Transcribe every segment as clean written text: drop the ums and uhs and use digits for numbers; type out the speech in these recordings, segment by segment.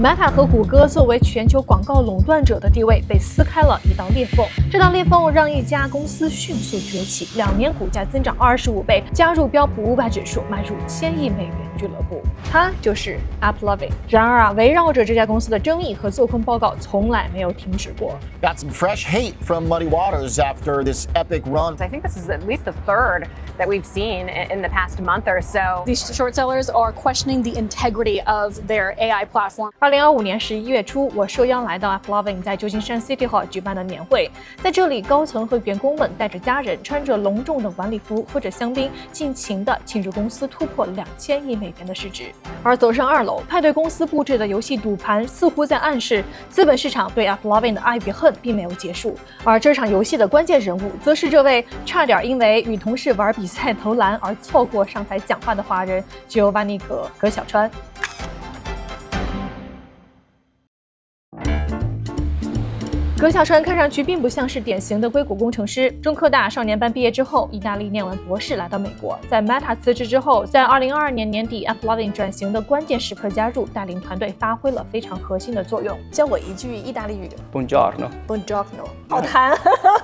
Meta 和谷歌作为全球广告垄断者的地位被撕开了一道裂缝，这道裂缝让一家公司迅速崛起，2年股价增长25倍，加入标普500指数，迈入1000亿美元俱乐部。它就是 AppLovin。然而围绕着这家公司的争议和做空报告从来没有停止过。Got some fresh hate from Muddy Waters after this epic run. I think this is at least the third that we've seen in the past month or so. These short sellers are questioning the integrity of their AI platform. 2025年11月初，我受邀来到 AppLovin 在旧金山 City Hall 举办的年会，在这里，高层和员工们带着家人，穿着隆重的晚礼服，喝着香槟，尽情地庆祝公司突破2000亿美元的市值。而走上2楼，派对公司布置的游戏赌盘似乎在暗示，资本市场对 AppLovin 的爱与恨并没有结束。而这场游戏的关键人物，则是这位差点因为与同事玩比赛投篮而错过上台讲话的华人Giovanni葛小川。葛小川看上去并不像是典型的硅谷工程师，中科大少年班毕业之后，意大利念完博士来到美国，在 Meta 辞职之后，在2022年年底 AppLovin 转型的关键时刻加入，带领团队发挥了非常核心的作用。教我一句意大利语。Buongiorno。好谈。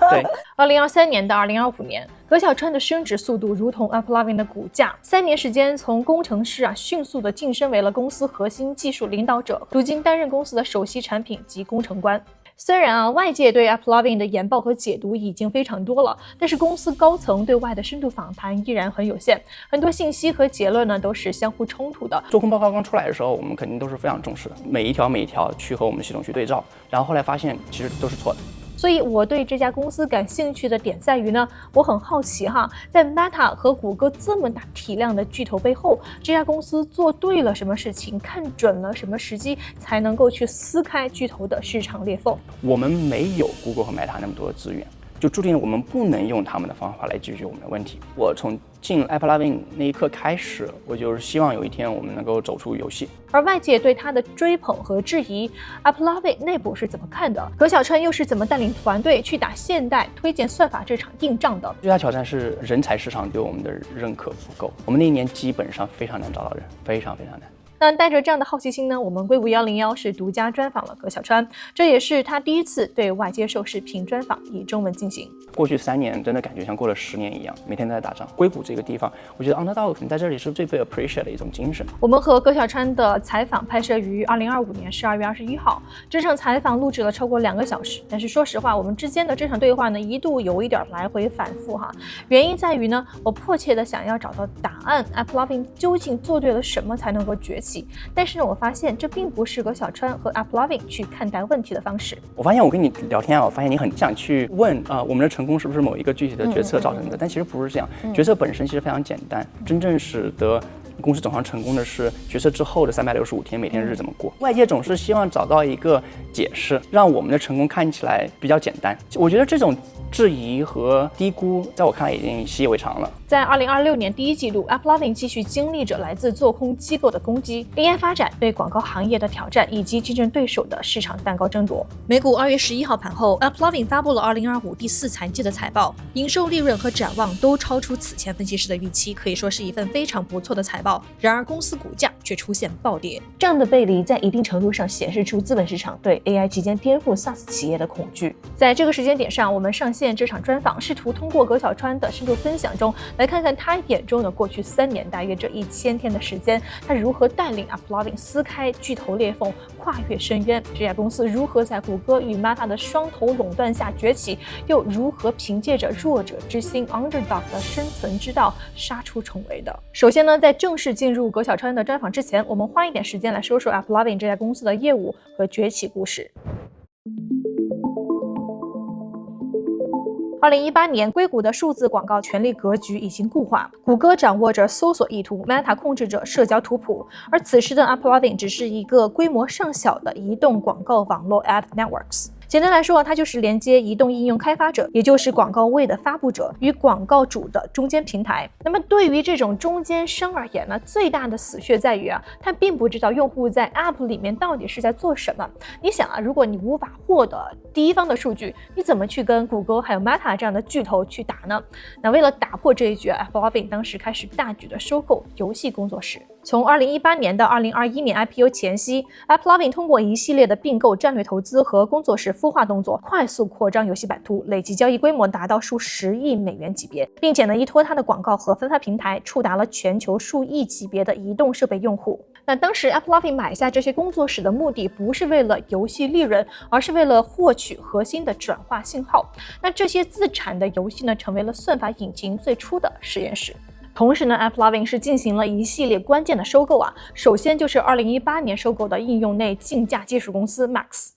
对。2023年到2025年，葛小川的升职速度如同 AppLovin 的股价，3年时间从工程师迅速的晋升为了公司核心技术领导者，如今担任公司的首席产品及工程官。虽然外界对 AppLovin 的研报和解读已经非常多了，但是公司高层对外的深度访谈依然很有限，很多信息和结论呢都是相互冲突的。做空报告刚出来的时候，我们肯定都是非常重视的，每一条去和我们系统去对照，然后后来发现其实都是错的。所以我对这家公司感兴趣的点在于呢，我很好奇在 Meta 和谷歌这么大体量的巨头背后，这家公司做对了什么事情，看准了什么时机，才能够去撕开巨头的市场裂缝。我们没有 Google 和 Meta 那么多的资源，就注定了我们不能用他们的方法来解决我们的问题。我从进 AppLovin 那一刻开始，我就是希望有一天我们能够走出游戏。而外界对他的追捧和质疑 ，AppLovin 内部是怎么看的？葛小川又是怎么带领团队去打现代推荐算法这场硬仗的？最大挑战是人才市场对我们的认可不够，我们那一年基本上非常难找到人，非常难。那带着这样的好奇心呢，我们硅谷101是独家专访了葛小川，这也是他第一次对外接受视频专访，以中文进行。过去3年真的感觉像过了10年一样，每天都在打仗。硅谷这个地方，我觉得 Underdog 可能在这里是最被 appreciate 的一种精神。我们和葛小川的采访拍摄于2025年12月21号，这场采访录制了超过2个小时，但是说实话，我们之间的这场对话呢，一度有一点来回反复原因在于呢，我迫切的想要找到答案 ，AppLovin 究竟做对了什么才能够崛起？但是呢，我发现这并不是葛小川和 AppLovin 去看待问题的方式。我发现我跟你聊天我发现你很想去问我们的成功是不是某一个具体的决策造成的？但其实不是这样，决策本身其实非常简单，真正使得公司走上成功的是决策之后的365天，每天日怎么过。外界总是希望找到一个解释，让我们的成功看起来比较简单。我觉得这种质疑和低估，在我看来已经习以为常了。在2026年第1季度 ，AppLovin 继续经历着来自做空机构的攻击、AI发展对广告行业的挑战，以及竞争对手的市场蛋糕争夺。美股2月11号盘后 ，AppLovin 发布了2025第4财季的财报，营收、利润和展望都超出此前分析师的预期，可以说是一份非常不错的财报。然而，公司股价却出现暴跌，这样的背离在一定程度上显示出资本市场对 AI 即将颠覆 SaaS 企业的恐惧。在这个时间点上，我们上线这场专访，试图通过葛小川的深度分享中，来看看他眼中的过去3年，大约这1000天的时间，他如何带领 AppLovin 撕开巨头裂缝，跨越深渊。这家公司如何在谷歌与 Meta 的双头垄断下崛起，又如何凭借着弱者之心 Underdog 的生存之道杀出重围的？首先呢，在正式进入葛小川的专访之前，我们花一点时间来说说 AppLovin 这家公司的业务和崛起故事。2018年，硅谷的数字广告权力格局已经固化，谷歌掌握着搜索意图 ，Meta 控制着社交图谱，而此时的 AppLovin 只是一个规模尚小的移动广告网络 Ad Networks。简单来说，它就是连接移动应用开发者，也就是广告位的发布者与广告主的中间平台。那么对于这种中间商而言呢，最大的死穴在于他并不知道用户在 App 里面到底是在做什么。你想如果你无法获得第一方的数据，你怎么去跟谷歌还有 Meta 这样的巨头去打呢？那为了打破这一局，AppLovin 当时开始大举的收购游戏工作室。从2018年到2021年 IPO 前夕， AppLovin 通过一系列的并购、战略投资和工作室孵化动作，快速扩张游戏版图，累计交易规模达到数十亿美元级别，并且依托它的广告和分发平台，触达了全球数亿级别的移动设备用户。那当时 AppLovin 买下这些工作室的目的不是为了游戏利润，而是为了获取核心的转化信号。那这些自产的游戏成为了算法引擎最初的实验室。同时AppLovin 是进行了一系列关键的收购首先就是2018年收购的应用内竞价技术公司 Max。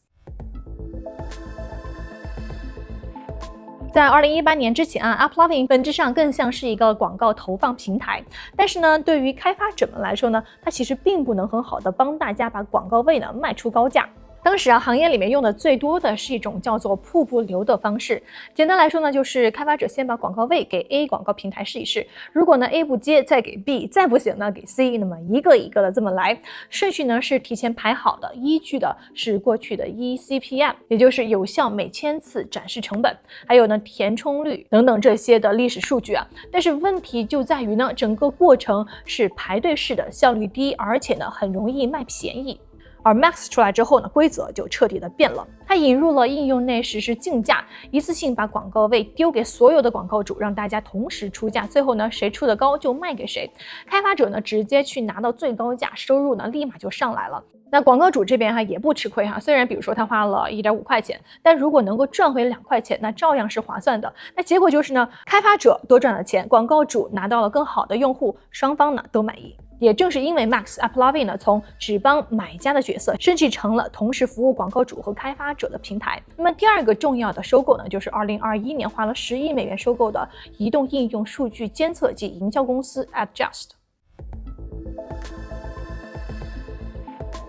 在2018年之前AppLovin 本质上更像是一个广告投放平台，但是对于开发者们来说它其实并不能很好的帮大家把广告位卖出高价。当时行业里面用的最多的是一种叫做瀑布流的方式。简单来说就是开发者先把广告位给 A 广告平台试一试，如果A不接，再给 B， 再不行给 C， 那么一个一个的这么来，顺序是提前排好的，依据的是过去的 eCPM， 也就是有效每千次展示成本，还有填充率等等这些的历史数据但是问题就在于整个过程是排队式的，效率低，而且很容易卖便宜。而 Max 出来之后规则就彻底的变了。它引入了应用内实时竞价，一次性把广告位丢给所有的广告主，让大家同时出价，最后谁出的高就卖给谁。开发者直接去拿到最高价，收入立马就上来了。那广告主这边也不吃亏虽然比如说他花了1.5块钱，但如果能够赚回2块钱，那照样是划算的。那结果就是开发者多赚了钱，广告主拿到了更好的用户，双方都满意。也正是因为 Max AppLovin 从只帮买家的角色升级成了同时服务广告主和开发者的平台。那么第二个重要的收购就是2021年花了10亿美元收购的移动应用数据监测及营销公司 Adjust。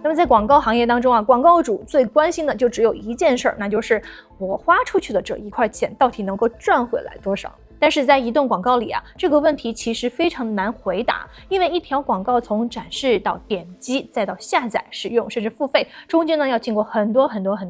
那么在广告行业当中广告主最关心的就只有一件事，那就是我花出去的这1块钱到底能够赚回来多少。但是在移动广告里这个问题其实非常难回答，因为一条广告从展示到点击再到下载、使用甚至付费，中间要经过很多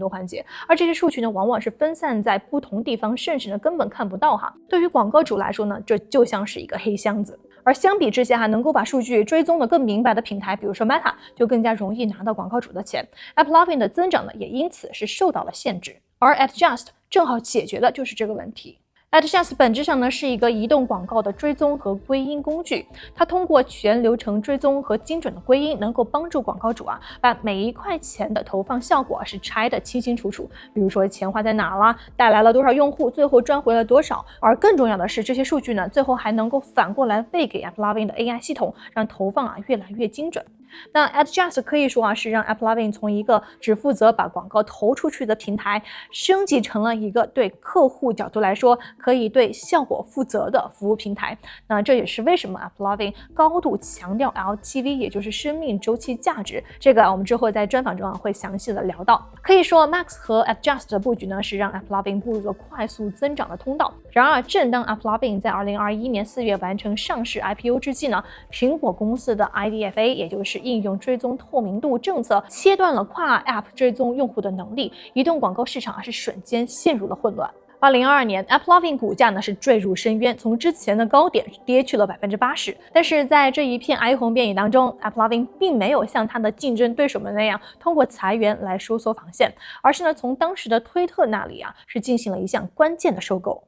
环节，而这些数据往往是分散在不同地方，甚至根本看不到对于广告主来说这就像是一个黑箱子。而相比之下能够把数据追踪的更明白的平台，比如说 Meta， 就更加容易拿到广告主的钱。AppLovin 的增长也因此是受到了限制，而 Adjust 正好解决的就是这个问题。Adjust 本质上是一个移动广告的追踪和归因工具，它通过全流程追踪和精准的归因，能够帮助广告主把每1块钱的投放效果是拆得清清楚楚，比如说钱花在哪了，带来了多少用户，最后赚回了多少。而更重要的是，这些数据最后还能够反过来喂给 AppLovin 的 AI 系统，让投放越来越精准。那 Adjust 可以说是让 AppLovin 从一个只负责把广告投出去的平台，升级成了一个对客户角度来说可以对效果负责的服务平台。那这也是为什么 AppLovin 高度强调 LTV， 也就是生命周期价值。这个我们之后在专访中会详细的聊到。可以说 Max 和 Adjust 的布局是让 AppLovin 步入了快速增长的通道。然而正当 AppLovin 在2021年4月完成上市 IPO 之际苹果公司的 IDFA， 也就是应用追踪透明度政策切断了跨 App 追踪用户的能力，移动广告市场是瞬间陷入了混乱。2022年 AppLovin 股价是坠入深渊，从之前的高点跌去了 80%。 但是在这一片哀鸿遍野当中， AppLovin 并没有像它的竞争对手们那样通过裁员来收缩防线，而是从当时的推特那里是进行了一项关键的收购。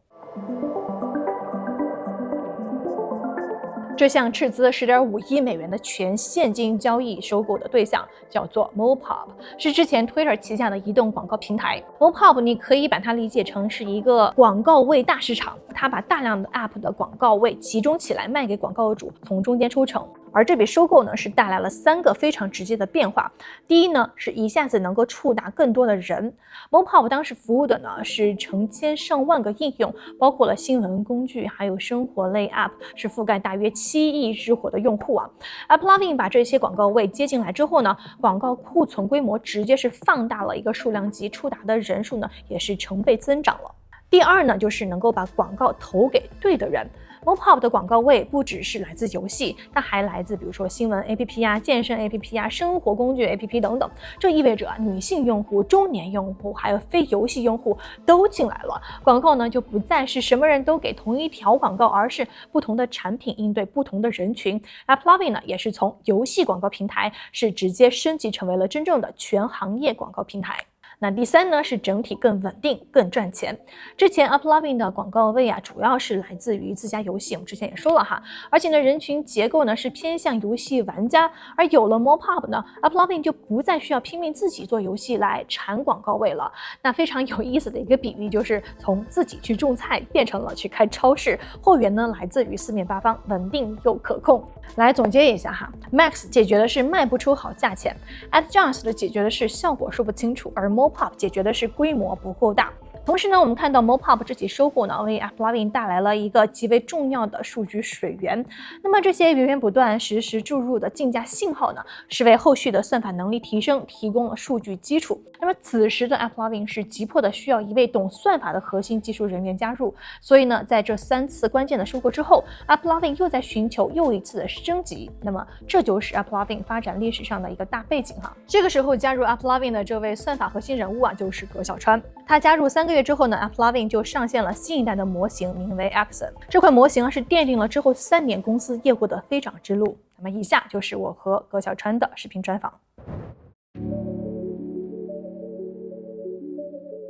这项斥资10.5亿美元的全现金交易收购的对象叫做 Mopop， 是之前 Twitter 旗下的移动广告平台。Mopop 你可以把它理解成是一个广告位大市场，它把大量的 App 的广告位集中起来卖给广告主，从中间抽成。而这笔收购呢，是带来了3个非常直接的变化。第一呢，是一下子能够触达更多的人。MoPub 当时服务的呢是成千上万个应用，包括了新闻工具，还有生活类 App， 是覆盖大约7亿日活的用户啊。AppLovin 把这些广告位接进来之后呢，广告库存规模直接是放大了一个数量级，触达的人数呢也是成倍增长了。第二呢，就是能够把广告投给对的人。MoPub 的广告位不只是来自游戏，它还来自比如说新闻 APP 啊、健身 APP 啊、生活工具 APP 等等。这意味着女性用户、中年用户还有非游戏用户都进来了。广告呢就不再是什么人都给同一条广告，而是不同的产品应对不同的人群。AppLovin 呢也是从游戏广告平台是直接升级成为了真正的全行业广告平台。那第3呢，是整体更稳定、更赚钱。之前 AppLovin 的广告位啊，主要是来自于自家游戏，我们之前也说了哈，而且呢，人群结构呢是偏向游戏玩家。而有了 MoPub 呢 ，AppLovin 就不再需要拼命自己做游戏来产广告位了。那非常有意思的一个比喻就是从自己去种菜变成了去开超市，货源呢来自于四面八方，稳定又可控。来总结一下哈 ，Max 解决的是卖不出好价钱 ，AdJust 的解决的是效果说不清楚，而 MoPub 解决的是规模不够大。同时呢，我们看到 MoPub 这起收购呢，为 AppLovin 带来了一个极为重要的数据水源。那么这些源源不断、实时注入的竞价信号呢，是为后续的算法能力提升提供了数据基础。那么此时的 AppLovin 是急迫的需要一位懂算法的核心技术人员加入。所以呢，在这3次关键的收购之后 ，AppLovin 又在寻求又一次的升级。那么这就是 AppLovin 发展历史上的一个大背景哈。这个时候加入 AppLovin 的这位算法核心人物啊，就是葛小川。他加入3个月之后呢 ，AppLovin 就上线了新一代的模型，名为 Axon。这款模型是奠定了之后3年公司业务的飞涨之路。那么以下就是我和葛小川的视频专访。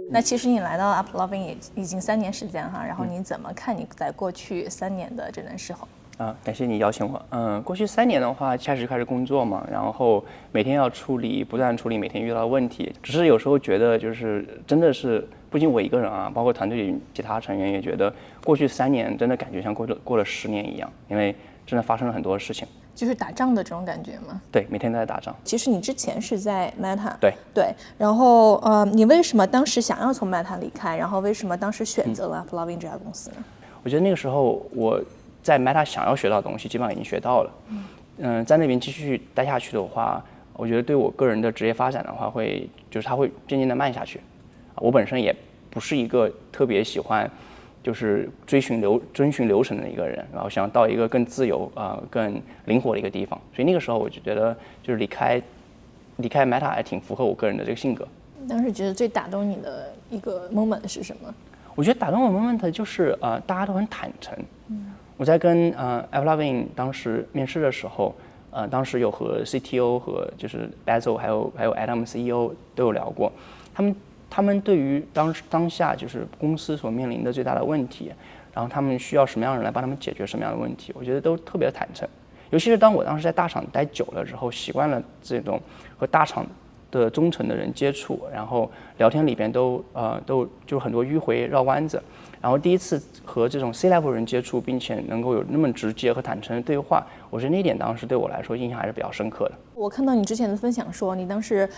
那其实你来到 AppLovin 也已经3年时间哈，然后你怎么看你在过去3年的这段时候？感谢你邀请我。过去3年的话，开始工作嘛，然后每天要不断处理每天遇到的问题。只是有时候觉得就是真的是不仅我一个人啊，包括团队里其他成员也觉得过去3年真的感觉像过了10年一样，因为真的发生了很多事情。就是打仗的这种感觉吗？对，每天都在打仗。其实你之前是在 Meta。对。然后你为什么当时想要从 Meta 离开？然后为什么当时选择了 AppLovin 这家公司呢？我觉得那个时候我在 Meta 想要学到的东西基本上已经学到了。在那边继续待下去的话，我觉得对我个人的职业发展的话，它会渐渐的慢下去。我本身也不是一个特别喜欢就是遵循流程的一个人，然后想到一个更自由更灵活的一个地方，所以那个时候我就觉得就是离开 Meta 还挺符合我个人的这个性格。当时觉得最打动你的一个 moment 是什么？我觉得打动我 moment 就是大家都很坦诚。我在跟AppLovin 当时面试的时候，当时有和 CTO 和就是 Basil 还有 Adam CEO 都有聊过，他们对于当下就是公司所面临的最大的问题，然后他们需要什么样的人来帮他们解决什么样的问题，我觉得都特别的坦诚。尤其是当我当时在大厂待久了之后，习惯了这种和大厂的中层的人接触，然后聊天里边都就很多迂回绕弯子。然后第一次和这种 C-level 人接触，并且能够有那么直接和坦诚的对话，我觉得那一点当时对我来说印象还是比较深刻的。我看到你之前的分享说，你当时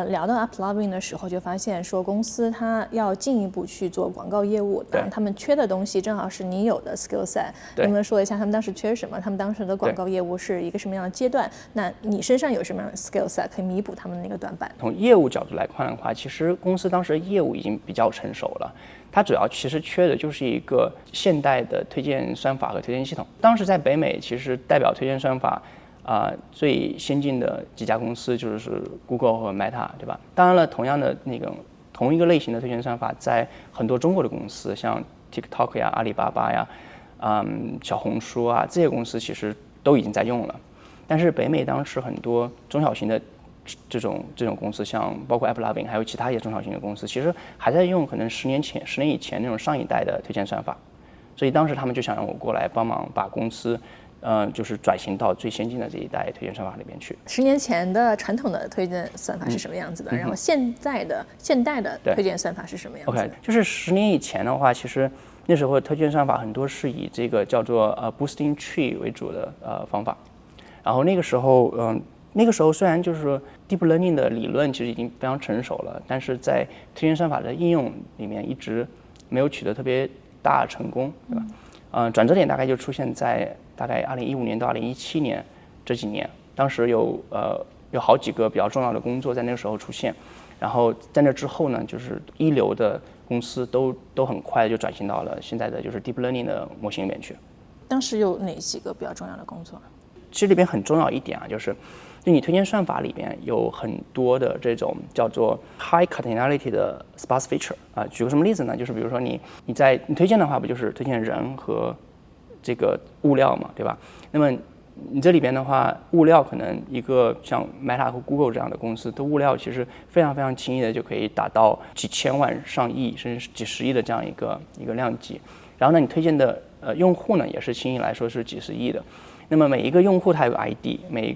聊到 AppLovin 的时候，就发现说公司它要进一步去做广告业务，他们缺的东西正好是你有的 skill set。能不能说一下他们当时缺什么？他们当时的广告业务是一个什么样的阶段？那你身上有什么样的 skill set 可以弥补他们的那个短板？从业务角度来看的话，其实公司当时的业务已经比较成熟了。它主要其实缺的就是一个现代的推荐算法和推荐系统。当时在北美，其实代表推荐算法最先进的几家公司就是 Google 和 Meta， 对吧？当然了，同一个类型的推荐算法，在很多中国的公司，像 TikTok 呀、阿里巴巴呀、小红书啊这些公司，其实都已经在用了。但是北美当时很多中小型的这种公司，像包括 AppLovin 还有其他一些中小型的公司，其实还在用可能10年以前那种上一代的推荐算法，所以当时他们就想让我过来帮忙把公司就是转型到最先进的这一代推荐算法里边去。10年前的传统的推荐算法是什么样子的？然后现代的推荐算法是什么样子的 ？OK， 就是10年以前的话，其实那时候推荐算法很多是以这个叫做boosting tree 为主的方法。然后那个时候虽然就是说 deep learning 的理论其实已经非常成熟了，但是在推荐算法的应用里面一直没有取得特别大的成功，对吧？转折点大概就出现在大概2015年到2017年这几年，当时有好几个比较重要的工作在那个时候出现，然后在那之后呢，就是一流的公司都很快就转型到了现在的就是 deep learning 的模型里面去。当时有哪几个比较重要的工作？其实里边很重要一点啊，就你推荐算法里边有很多的这种叫做 high cardinality 的 sparse feature 啊。举个什么例子呢？就是比如说你推荐的话，不就是推荐人和这个物料嘛，对吧？那么你这里边的话，物料可能一个像 Meta 和 Google 这样的公司的物料其实非常非常轻易的就可以达到几千万、上亿甚至几十亿的这样一个量级。然后呢，你推荐的用户呢也是轻易来说是几十亿的。那么每一个用户它有 ID， 每一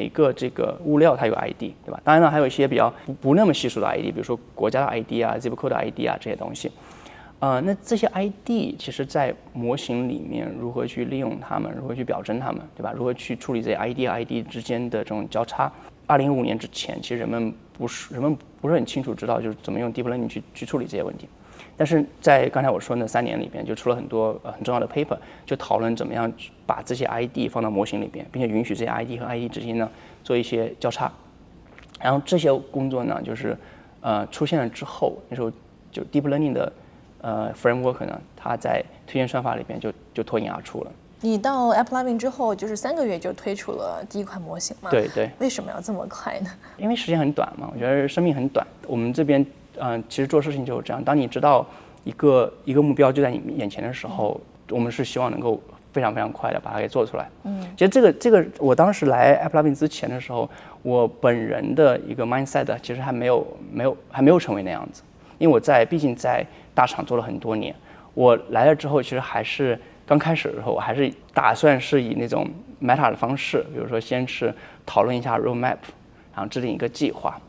个这个物料它有 ID， 对吧？当然了，还有一些比较不那么稀疏的 ID， 比如说国家的 ID 啊、zip code 的 ID 啊这些东西。那这些 ID 其实在模型里面如何去利用它们，如何去表征它们，对吧？如何去处理这些 ID 和 ID 之间的这种交叉？2015年之前，其实人们不是很清楚知道就是怎么用 deep learning 去处理这些问题。但是在刚才我说那3年里边，就出了很多很重要的 paper， 就讨论怎么样把这些 ID 放到模型里边，并且允许这些 ID 和 ID 之间呢做一些交叉。然后这些工作呢，就是出现了之后，那时候就 deep learning 的framework 呢，它在推荐算法里边就脱颖而出了。你到 AppLovin 之后，就是3个月就推出了第一款模型嘛？对对。为什么要这么快呢？因为时间很短嘛，我觉得生命很短。我们这边其实做事情就是这样，当你知道一个目标就在你眼前的时候，我们是希望能够非常非常快的把它给做出来。其实这个我当时来 AppLovin 之前的时候，我本人的一个 mindset 其实还没有成为那样子，因为毕竟在大厂做了很多年，我来了之后，其实还是刚开始的时候，我还是打算是以那种 Meta 的方式，比如说先是讨论一下 roadmap， 然后制定一个计划，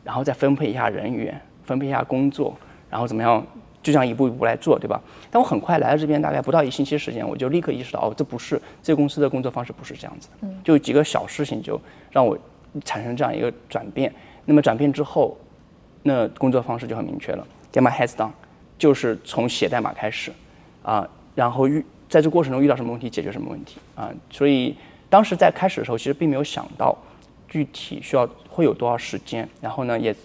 然后再分配一下人员，分配一下工作，然后怎么样，就这样一步一步来做，对吧？但我很快来到这边，大概不到1星期时间，我就立刻意识到，这个公司的工作方式不是这样子的，就几个小事情就让我产生这样一个转变。那么转变之后，那工作方式就很明确了 ，get my heads down， 就是从写代码开始，然后在这过程中遇到什么问题解决什么问题所以当时在开始的时候，其实并没有想到具体会有多少时间，然后呢也。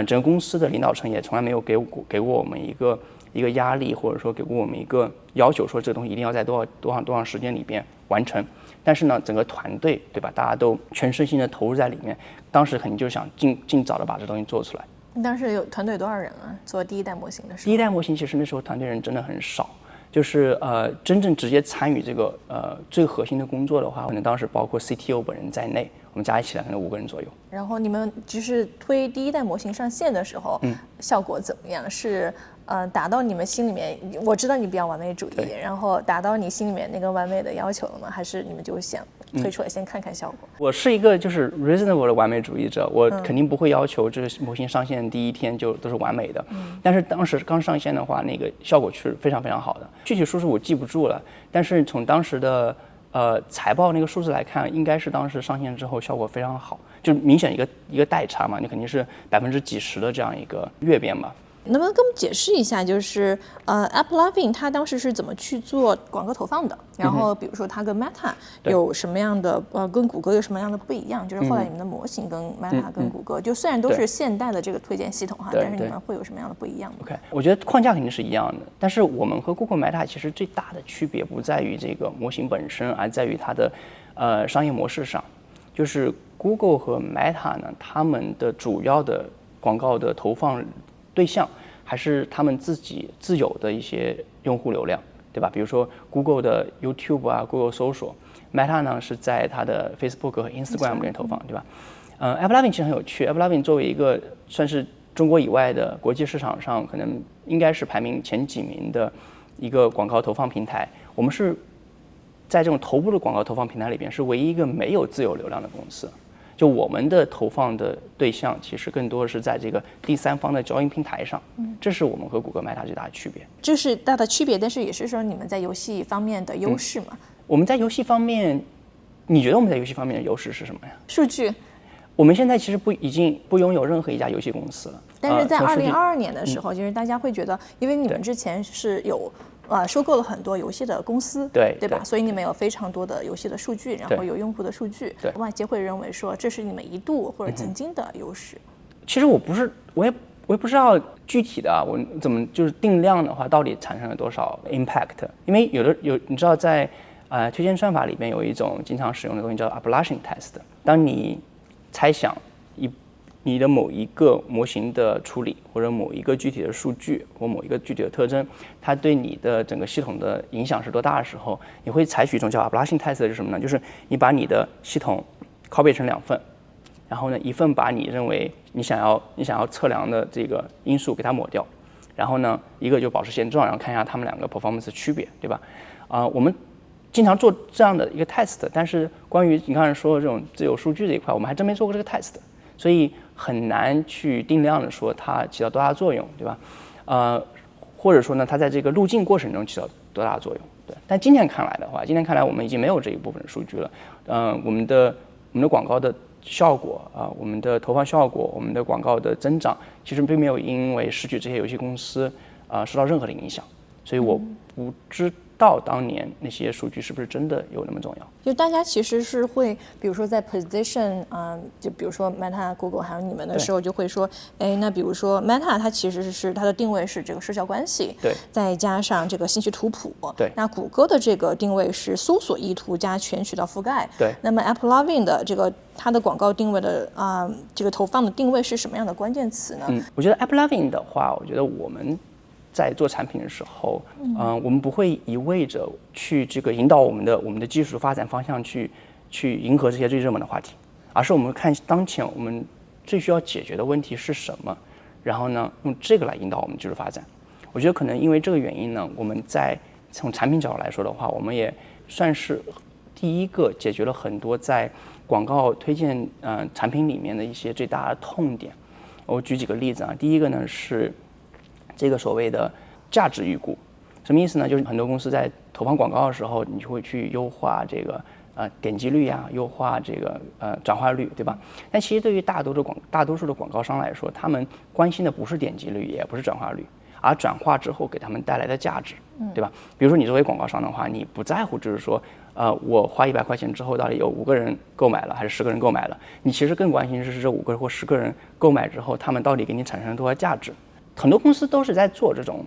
整个公司的领导层也从来没有给过我们一个压力，或者说给过我们一个要求，说这个东西一定要在多少时间里边完成。但是呢，整个团队，对吧？大家都全身心的投入在里面，当时肯定就是想尽早的把这东西做出来。你当时团队多少人啊？做第一代模型的时候？第一代模型其实那时候团队人真的很少，就是真正直接参与这个最核心的工作的话，可能当时包括 CTO 本人在内，我们加一起来可能5个人左右。然后你们就是推第一代模型上线的时候，效果怎么样？是达到你们心里面，我知道你比较完美主义，然后达到你心里面那个完美的要求了吗？还是你们就想推出来先看看效果？我是一个就是 reasonable 的完美主义者，我肯定不会要求这个模型上线第一天就都是完美的。但是当时刚上线的话，那个效果是非常非常好的。具体数字我记不住了，但是从当时的财报那个数字来看，应该是当时上线之后效果非常好，就明显一个代差嘛，你肯定是几十%的这样一个跃变吧。能不能跟我们解释一下，就是AppLovin 它当时是怎么去做广告投放的？然后比如说它跟 Meta 有什么样的跟谷歌有什么样的不一样？就是后来你们的模型跟 Meta 跟谷歌，就虽然都是现代的这个推荐系统哈，但是你们会有什么样的不一样 ？OK， 我觉得框架肯定是一样的，但是我们和 Google、Meta 其实最大的区别不在于这个模型本身，而在于它的商业模式上。就是 Google 和 Meta 呢，他们的主要的广告的投放对象还是他们自有的一些用户流量，对吧？比如说 Google 的 YouTube 啊 ，Google 搜索 ，Meta 呢是在它的 Facebook 和 Instagram 里面投放，对吧？AppLovin 其实很有趣 ，AppLovin 作为一个算是中国以外的国际市场上可能应该是排名前几名的一个广告投放平台，我们是在这种头部的广告投放平台里边是唯一一个没有自有流量的公司。就我们的投放的对象，其实更多的是在这个第三方的交易平台上，这是我们和谷歌、Meta 最大的区别。这是大的区别，但是也是说你们在游戏方面的优势嘛？我们在游戏方面，你觉得我们在游戏方面的优势是什么呀？数据。我们现在其实已经不拥有任何一家游戏公司了。但是在2022年的时候，其实大家会觉得，因为你们之前是有收购了很多游戏的公司，对吧？所以你们有非常多的游戏的数据，然后有用户的数据，外界会认为说这是你们一度或者曾经的优势。其实我也不知道具体的我怎么就是定量的话，到底产生了多少 impact？ 因为你知道在推荐算法里面有一种经常使用的东西叫 ablation test。当你猜想你的某一个模型的处理，或者某一个具体的数据，或某一个具体的特征，它对你的整个系统的影响是多大的时候，你会采取一种叫 ablation test 是什么呢？就是你把你的系统 copy 成2份，然后呢，一份把你认为你想要测量的这个因素给它抹掉，然后呢，一个就保持现状，然后看一下它们2个 performance 的区别，对吧？我们经常做这样的一个 test， 但是关于你刚才说的这种自由数据这一块，我们还真没做过这个 test， 所以很难去定量的说它起到多大作用，对吧？或者说呢，它在这个路径过程中起到多大作用？对。但今天看来我们已经没有这一部分的数据了。我们的广告的效果我们的投放效果，我们的广告的增长，其实并没有因为失去这些游戏公司受到任何的影响，所以我不知道当年那些数据是不是真的有那么重要。就大家其实是会，比如说在 position 就比如说 Meta、Google 还有你们的时候，就会说，那比如说 Meta 它其实是它的定位是这个社交关系，对，再加上这个信息图谱，对。那谷歌的这个定位是搜索意图加全渠道覆盖，对。那么 AppLovin 的这个它的广告定位的这个投放的定位是什么样的关键词呢？我觉得 AppLovin 的话，我觉得我们在做产品的时候，我们不会一味着去这个引导我们的技术发展方向去迎合这些最热门的话题，而是我们看当前我们最需要解决的问题是什么，然后呢用这个来引导我们技术发展。我觉得可能因为这个原因呢，我们在从产品角度来说的话，我们也算是第一个解决了很多在广告推荐产品里面的一些最大的痛点。我举几个例子第一个呢是这个所谓的价值预估，什么意思呢？就是很多公司在投放广告的时候，你就会去优化这个点击率优化这个转化率，对吧？但其实对于大多数的广告商来说，他们关心的不是点击率，也不是转化率，而转化之后给他们带来的价值，对吧？比如说你作为广告商的话，你不在乎就是说我花100块钱之后到底有5个人购买了还是10个人购买了，你其实更关心是这5个或10个人购买之后，他们到底给你产生了多少价值。很多公司都是在做这种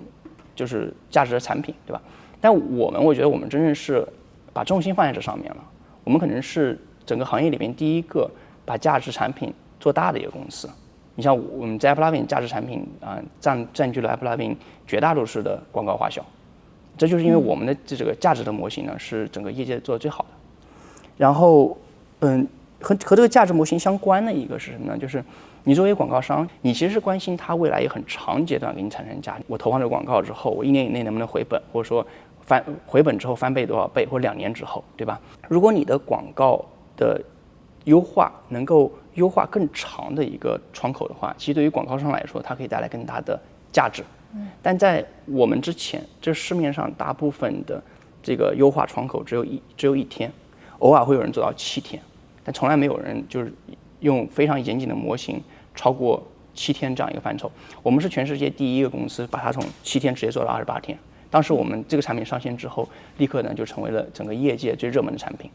就是价值的产品，对吧？但我觉得我们真正是把重心放在这上面了。我们可能是整个行业里面第一个把价值产品做大的一个公司。你像我们在 AppLovin 价值产品占据了 AppLovin 绝大多数的广告花销，这就是因为我们的这个价值的模型呢是整个业界做的最好的。然后和这个价值模型相关的一个是什么呢？就是你作为广告商，你其实是关心它未来一个很长阶段给你产生价值。我投放这个广告之后，我1年以内能不能回本，或者说回本之后翻倍多少倍，或者2年之后，对吧？如果你的广告的优化能够优化更长的一个窗口的话，其实对于广告商来说，它可以带来更大的价值。但在我们之前，这市面上大部分的这个优化窗口只有1天，偶尔会有人做到7天，但从来没有人就是用非常严谨的模型超过7天这样一个范畴。我们是全世界第一个公司把它从7天直接做到28天。当时我们这个产品上线之后，立刻呢就成为了整个业界最热门的产品。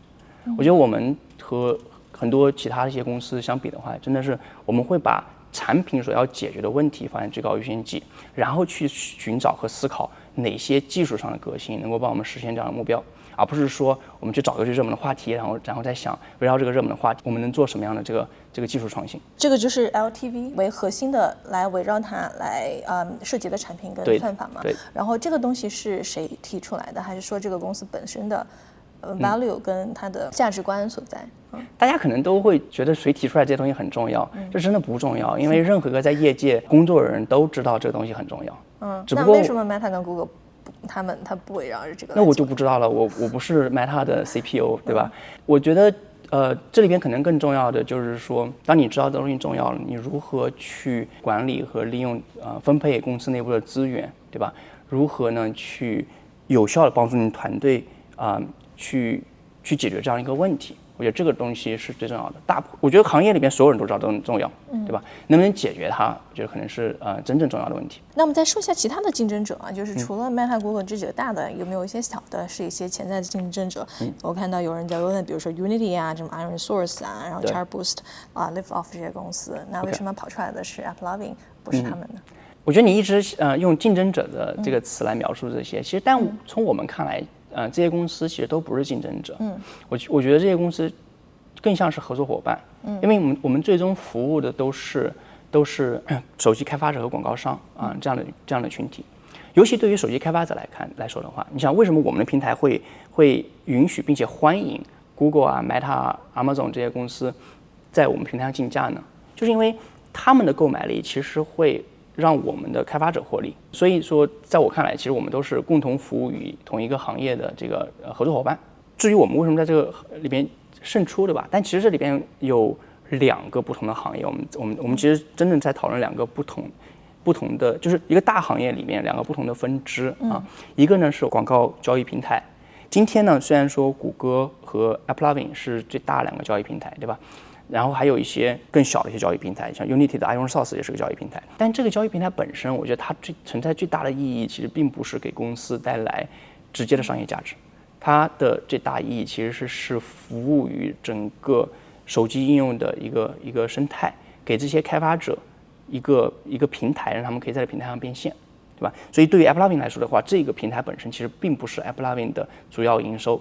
我觉得我们和很多其他的一些公司相比的话，真的是我们会把产品所要解决的问题放在最高优先级，然后去寻找和思考哪些技术上的革新能够帮我们实现这样的目标，而不是说我们去找一个最热门的话题，然后再想围绕这个热门的话题，我们能做什么样的这个技术创新。这个就是 LTV 为核心的来围绕它来设计的产品跟算法嘛。对。然后这个东西是谁提出来的？还是说这个公司本身的value 跟它的价值观所在？大家可能都会觉得谁提出来这些东西很重要，这真的不重要，因为任何一个在业界工作的人都知道这个东西很重要。只不过那为什么 Meta 跟 Google 它不围绕着这个？那我就不知道了，我不是 Meta 的 CPO， 对吧？我觉得这里边可能更重要的就是说，当你知道这东西重要了，你如何去管理和利用分配公司内部的资源，对吧？如何呢去有效的帮助你团队去解决这样一个问题？我觉得这个东西是最重要的。我觉得行业里边所有人都知道这很重要，对吧？能不能解决它，我觉得可能是真正重要的问题。那我们再说一下其他的竞争者啊，就是除了 Meta、Google 这几个大的，有没有一些小的，是一些潜在的竞争者？我看到有人在问，比如说 Unity 啊，这种 Iron Source 啊，然后 Chartboost 啊、Liftoff 这些公司，那为什么跑出来的是 AppLovin， 不是他们呢？我觉得你一直用竞争者的这个词来描述这些，其实但从我们看来，这些公司其实都不是竞争者。我觉得这些公司更像是合作伙伴，因为我们最终服务的都是手机开发者和广告商啊这样的群体。尤其对于手机开发者来说的话，你想为什么我们的平台会允许并且欢迎 Google 啊、Meta、Amazon 这些公司在我们平台上竞价呢？就是因为他们的购买力其实会让我们的开发者获利。所以说，在我看来，其实我们都是共同服务于同一个行业的这个合作伙伴。至于我们为什么在这个里边胜出，对吧？但其实这里边有2个不同的行业，我们其实真正在讨论2个不同的，就是一个大行业里面2个不同的分支啊。一个呢是广告交易平台。今天呢，虽然说谷歌和 AppLovin 是最大2个交易平台，对吧？然后还有一些更小的一些交易平台，像 Unity 的 Iron Source 也是个交易平台。但这个交易平台本身，我觉得它存在最大的意义，其实并不是给公司带来直接的商业价值，它的最大意义其实是服务于整个手机应用的一个生态，给这些开发者一个平台，让他们可以在这平台上变现，对吧？所以对于 AppLovin 来说的话，这个平台本身其实并不是 AppLovin 的主要营收，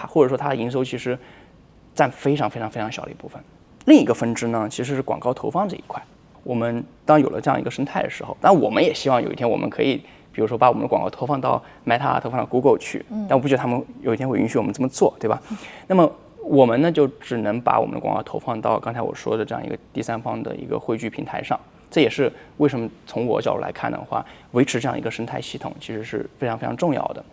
或者说它的营收其实占非常小的一部分。另一个分支呢，其实是广告投放这一块。我们当有了这样一个生态的时候，但我们也希望有一天我们可以，比如说把我们的广告投放到 Meta、投放到 Google 去，但我不觉得他们有一天会允许我们这么做，对吧？那么我们呢，就只能把我们的广告投放到刚才我说的这样一个第三方的一个汇聚平台上。这也是为什么从我角度来看的话，维持这样一个生态系统其实是非常重要的。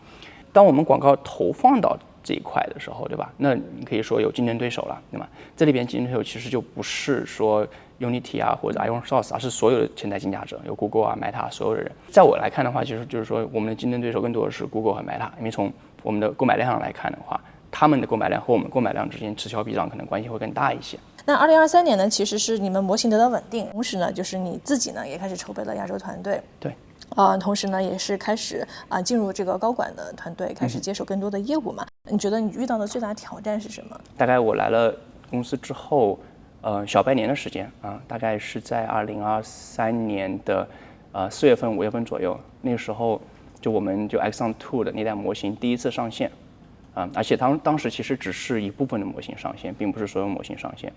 当我们广告投放到这一块的时候，对吧？那你可以说有竞争对手了，对吗？这里边竞争对手其实就不是说 Unity 啊或者 Iron Source， 而是所有的潜在竞价者，有 Google 啊、Meta 所有的人。在我来看的话，其实就是说我们的竞争对手更多的是 Google 和 Meta， 因为从我们的购买量上来看的话，他们的购买量和我们购买量之间此消彼长，可能关系会更大一些。那2023年呢，其实是你们模型得到稳定，同时呢，就是你自己呢也开始筹备了亚洲团队。对。同时呢，也是开始进入这个高管的团队，开始接手更多的业务嘛。你觉得你遇到的最大的挑战是什么？大概我来了公司之后，小半年的时间啊，大概是在2023年的4月份、5月份左右，那个时候我们Axon 2的那代模型第一次上线。而且当时其实只是一部分的模型上线，并不是所有模型上线。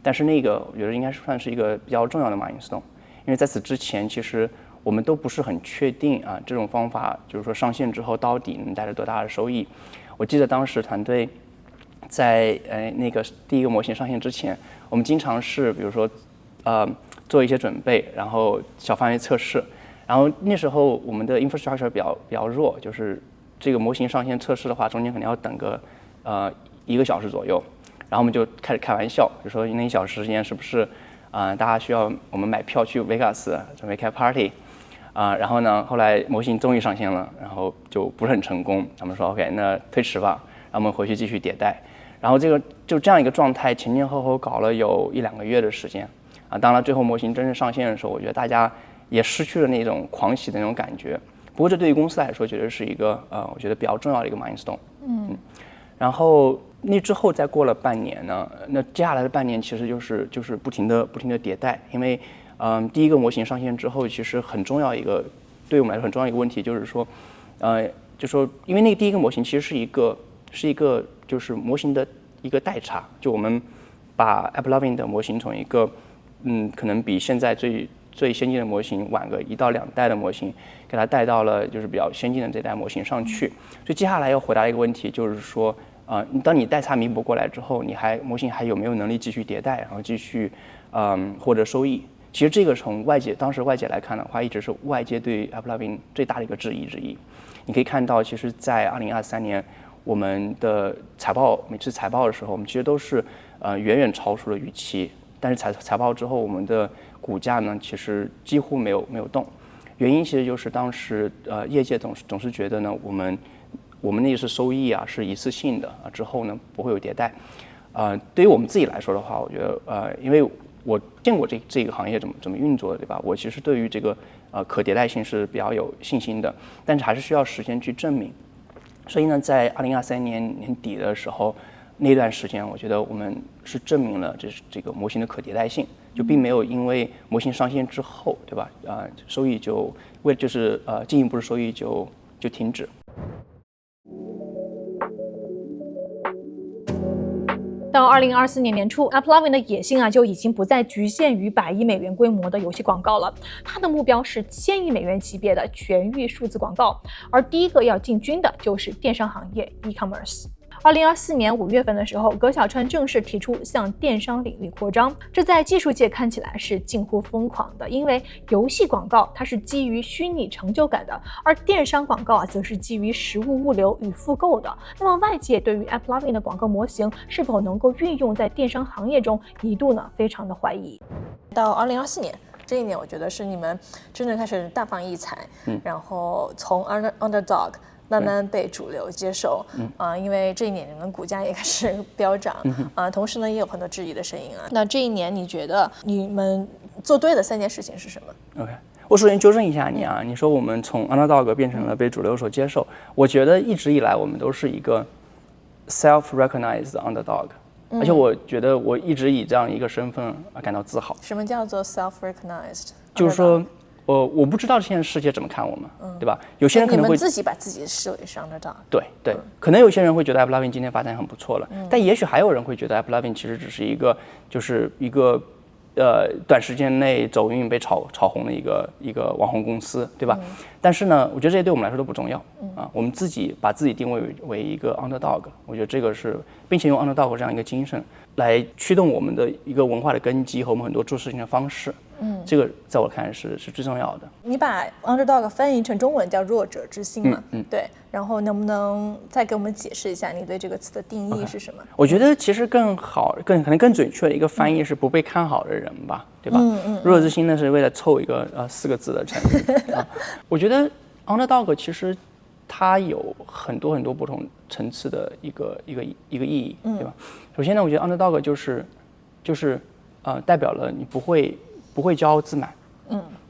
但是那个我觉得应该算是一个比较重要的milestone，因为在此之前其实我们都不是很确定这种方法就是说上线之后到底能带来多大的收益。我记得当时团队在那个第一个模型上线之前，我们经常是比如说做一些准备，然后小范围测试，然后那时候我们的 infrastructure 比较弱，就是这个模型上线测试的话，中间可能要等个1个小时左右，然后我们就开始开玩笑，就说那1小时时间是不是大家需要我们买票去 Vegas 准备开 party 然后呢，后来模型终于上线了，然后就不是很成功，他们说 OK 那推迟吧，然后我们回去继续迭代，然后就这样一个状态前后搞了有1-2个月的时间当然最后模型真正上线的时候，我觉得大家也失去了那种狂喜的那种感觉。不过这对于公司来说，绝对是一个我觉得比较重要的一个 milestone。然后那之后再过了半年呢，那接下来的半年其实就是不停的迭代，因为第一个模型上线之后，其实很重要一个对我们来说很重要一个问题就是说，就说因为那个第一个模型其实是一个就是模型的一个代差，就我们把 AppLovin 的模型从一个可能比现在最先进的模型晚个1到2代的模型，给它带到了就是比较先进的这代模型上去。所以接下来要回答一个问题，就是说，当你代差弥补过来之后，模型还有没有能力继续迭代，然后继续获得收益？其实这个从当时外界来看的话，一直是外界对 AppLovin 最大的一个质疑之一。你可以看到，其实，在2023年，我们的每次财报的时候，我们其实都是远远超出了预期。但是财报之后，我们的股价呢，其实几乎没有动。原因其实就是当时业界总是觉得呢，我们那是收益是一次性的之后呢不会有迭代。对于我们自己来说的话，我觉得因为我见过这个行业怎么运作的，对吧？我其实对于这个可迭代性是比较有信心的，但是还是需要时间去证明。所以呢，在2023年年底的时候，那段时间，我觉得我们是证明了这个模型的可迭代性，就并没有因为模型上线之后，对吧？收益进一步的收益就停止。到2024年年初 ，AppLovin 的野心就已经不再局限于100亿美元规模的游戏广告了，它的目标是1000亿美元级别的全域数字广告，而第一个要进军的就是电商行业 e-commerce。2024年5月份的时候，葛小川正式提出向电商领域扩张，这在技术界看起来是近乎疯狂的，因为游戏广告它是基于虚拟成就感的，而电商广告则是基于实物物流与复购的。那么外界对于 AppLovin 的广告模型是否能够运用在电商行业中，一度呢非常的怀疑。到2024年。这一年我觉得是你们真正开始大放异彩，然后从 underdog 慢慢被主流接受，因为这一年你们股价也开始飙涨，同时呢也有很多质疑的声音啊。那这一年你觉得你们做对的3件事情是什么 ？OK， 我首先纠正一下你啊，你说我们从 underdog 变成了被主流所接受，我觉得一直以来我们都是一个 self-recognized underdog。而且我觉得我一直以这样一个身份感到自豪。什么叫做 self-recognized？ 就是说，我不知道现在世界怎么看我们，对吧？有些人可能会你们自己把自己视为是 underdog。对，可能有些人会觉得 AppLovin 今天发展很不错了，但也许还有人会觉得 AppLovin 其实只是一个短时间内走运被炒红的一个网红公司，对吧？但是呢，我觉得这些对我们来说都不重要我们自己把自己定位为一个 underdog， 我觉得这个是，并且用 underdog 这样一个精神来驱动我们的一个文化的根基和我们很多做事情的方式。这个在我看是最重要的。你把 underdog 翻译成中文叫弱者之心嘛？对。然后能不能再给我们解释一下你对这个词的定义是什么？我觉得其实可能更准确的一个翻译是不被看好的人吧，对吧？弱者之心呢是为了凑一个4个字的成语我觉得 underdog 其实它有很多不同层次的一个意义，对吧？首先呢，我觉得 underdog 就是代表了你不会骄傲自满，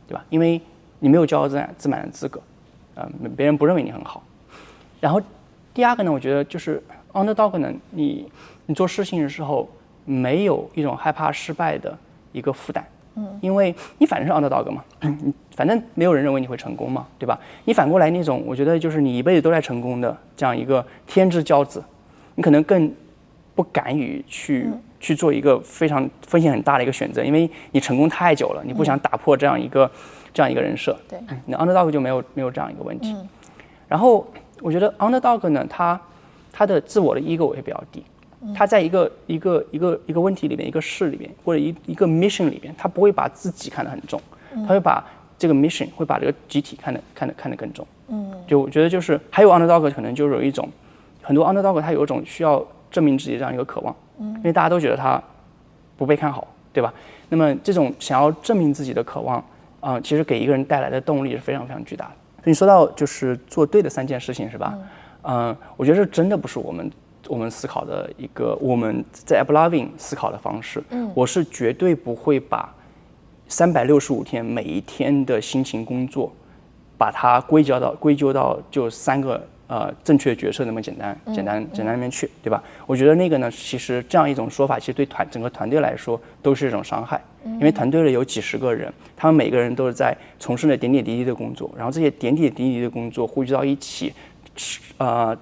对吧？因为你没有骄傲自满的资格，别人不认为你很好。然后第二个呢，我觉得就是 underdog 呢，你做事情的时候没有一种害怕失败的一个负担，因为你反正是 underdog 嘛，反正没有人认为你会成功嘛，对吧？你反过来那种，我觉得就是你一辈子都在成功的这样一个天之骄子，你可能更不敢于去做一个非常风险很大的一个选择，因为你成功太久了，你不想打破这样一个人设。对，你 underdog 就没有这样一个问题。然后我觉得 underdog 呢，他的自我的 ego 也比较低，他在一个问题里面，一个事里面，或者一个 mission 里边，他不会把自己看得很重，他会把这个 mission 会把这个集体看得更重。就我觉得就是还有 underdog 可能就是有一种很多 underdog 他有一种需要证明自己的这样一个渴望，因为大家都觉得他不被看好，对吧？那么这种想要证明自己的渴望，其实给一个人带来的动力是非常非常巨大的。你说到就是做对的3件事情是吧？我觉得这真的不是我们思考的一个我们在 AppLovin 思考的方式。我是绝对不会把365天每一天的辛勤工作，把它归咎到就3个正确决策那么简单里面去，对吧？我觉得那个呢，其实这样一种说法，其实对整个团队来说都是一种伤害，因为团队里有几十个人，他们每个人都是在从事着点点滴滴的工作，然后这些点点滴滴的工作汇聚到一起，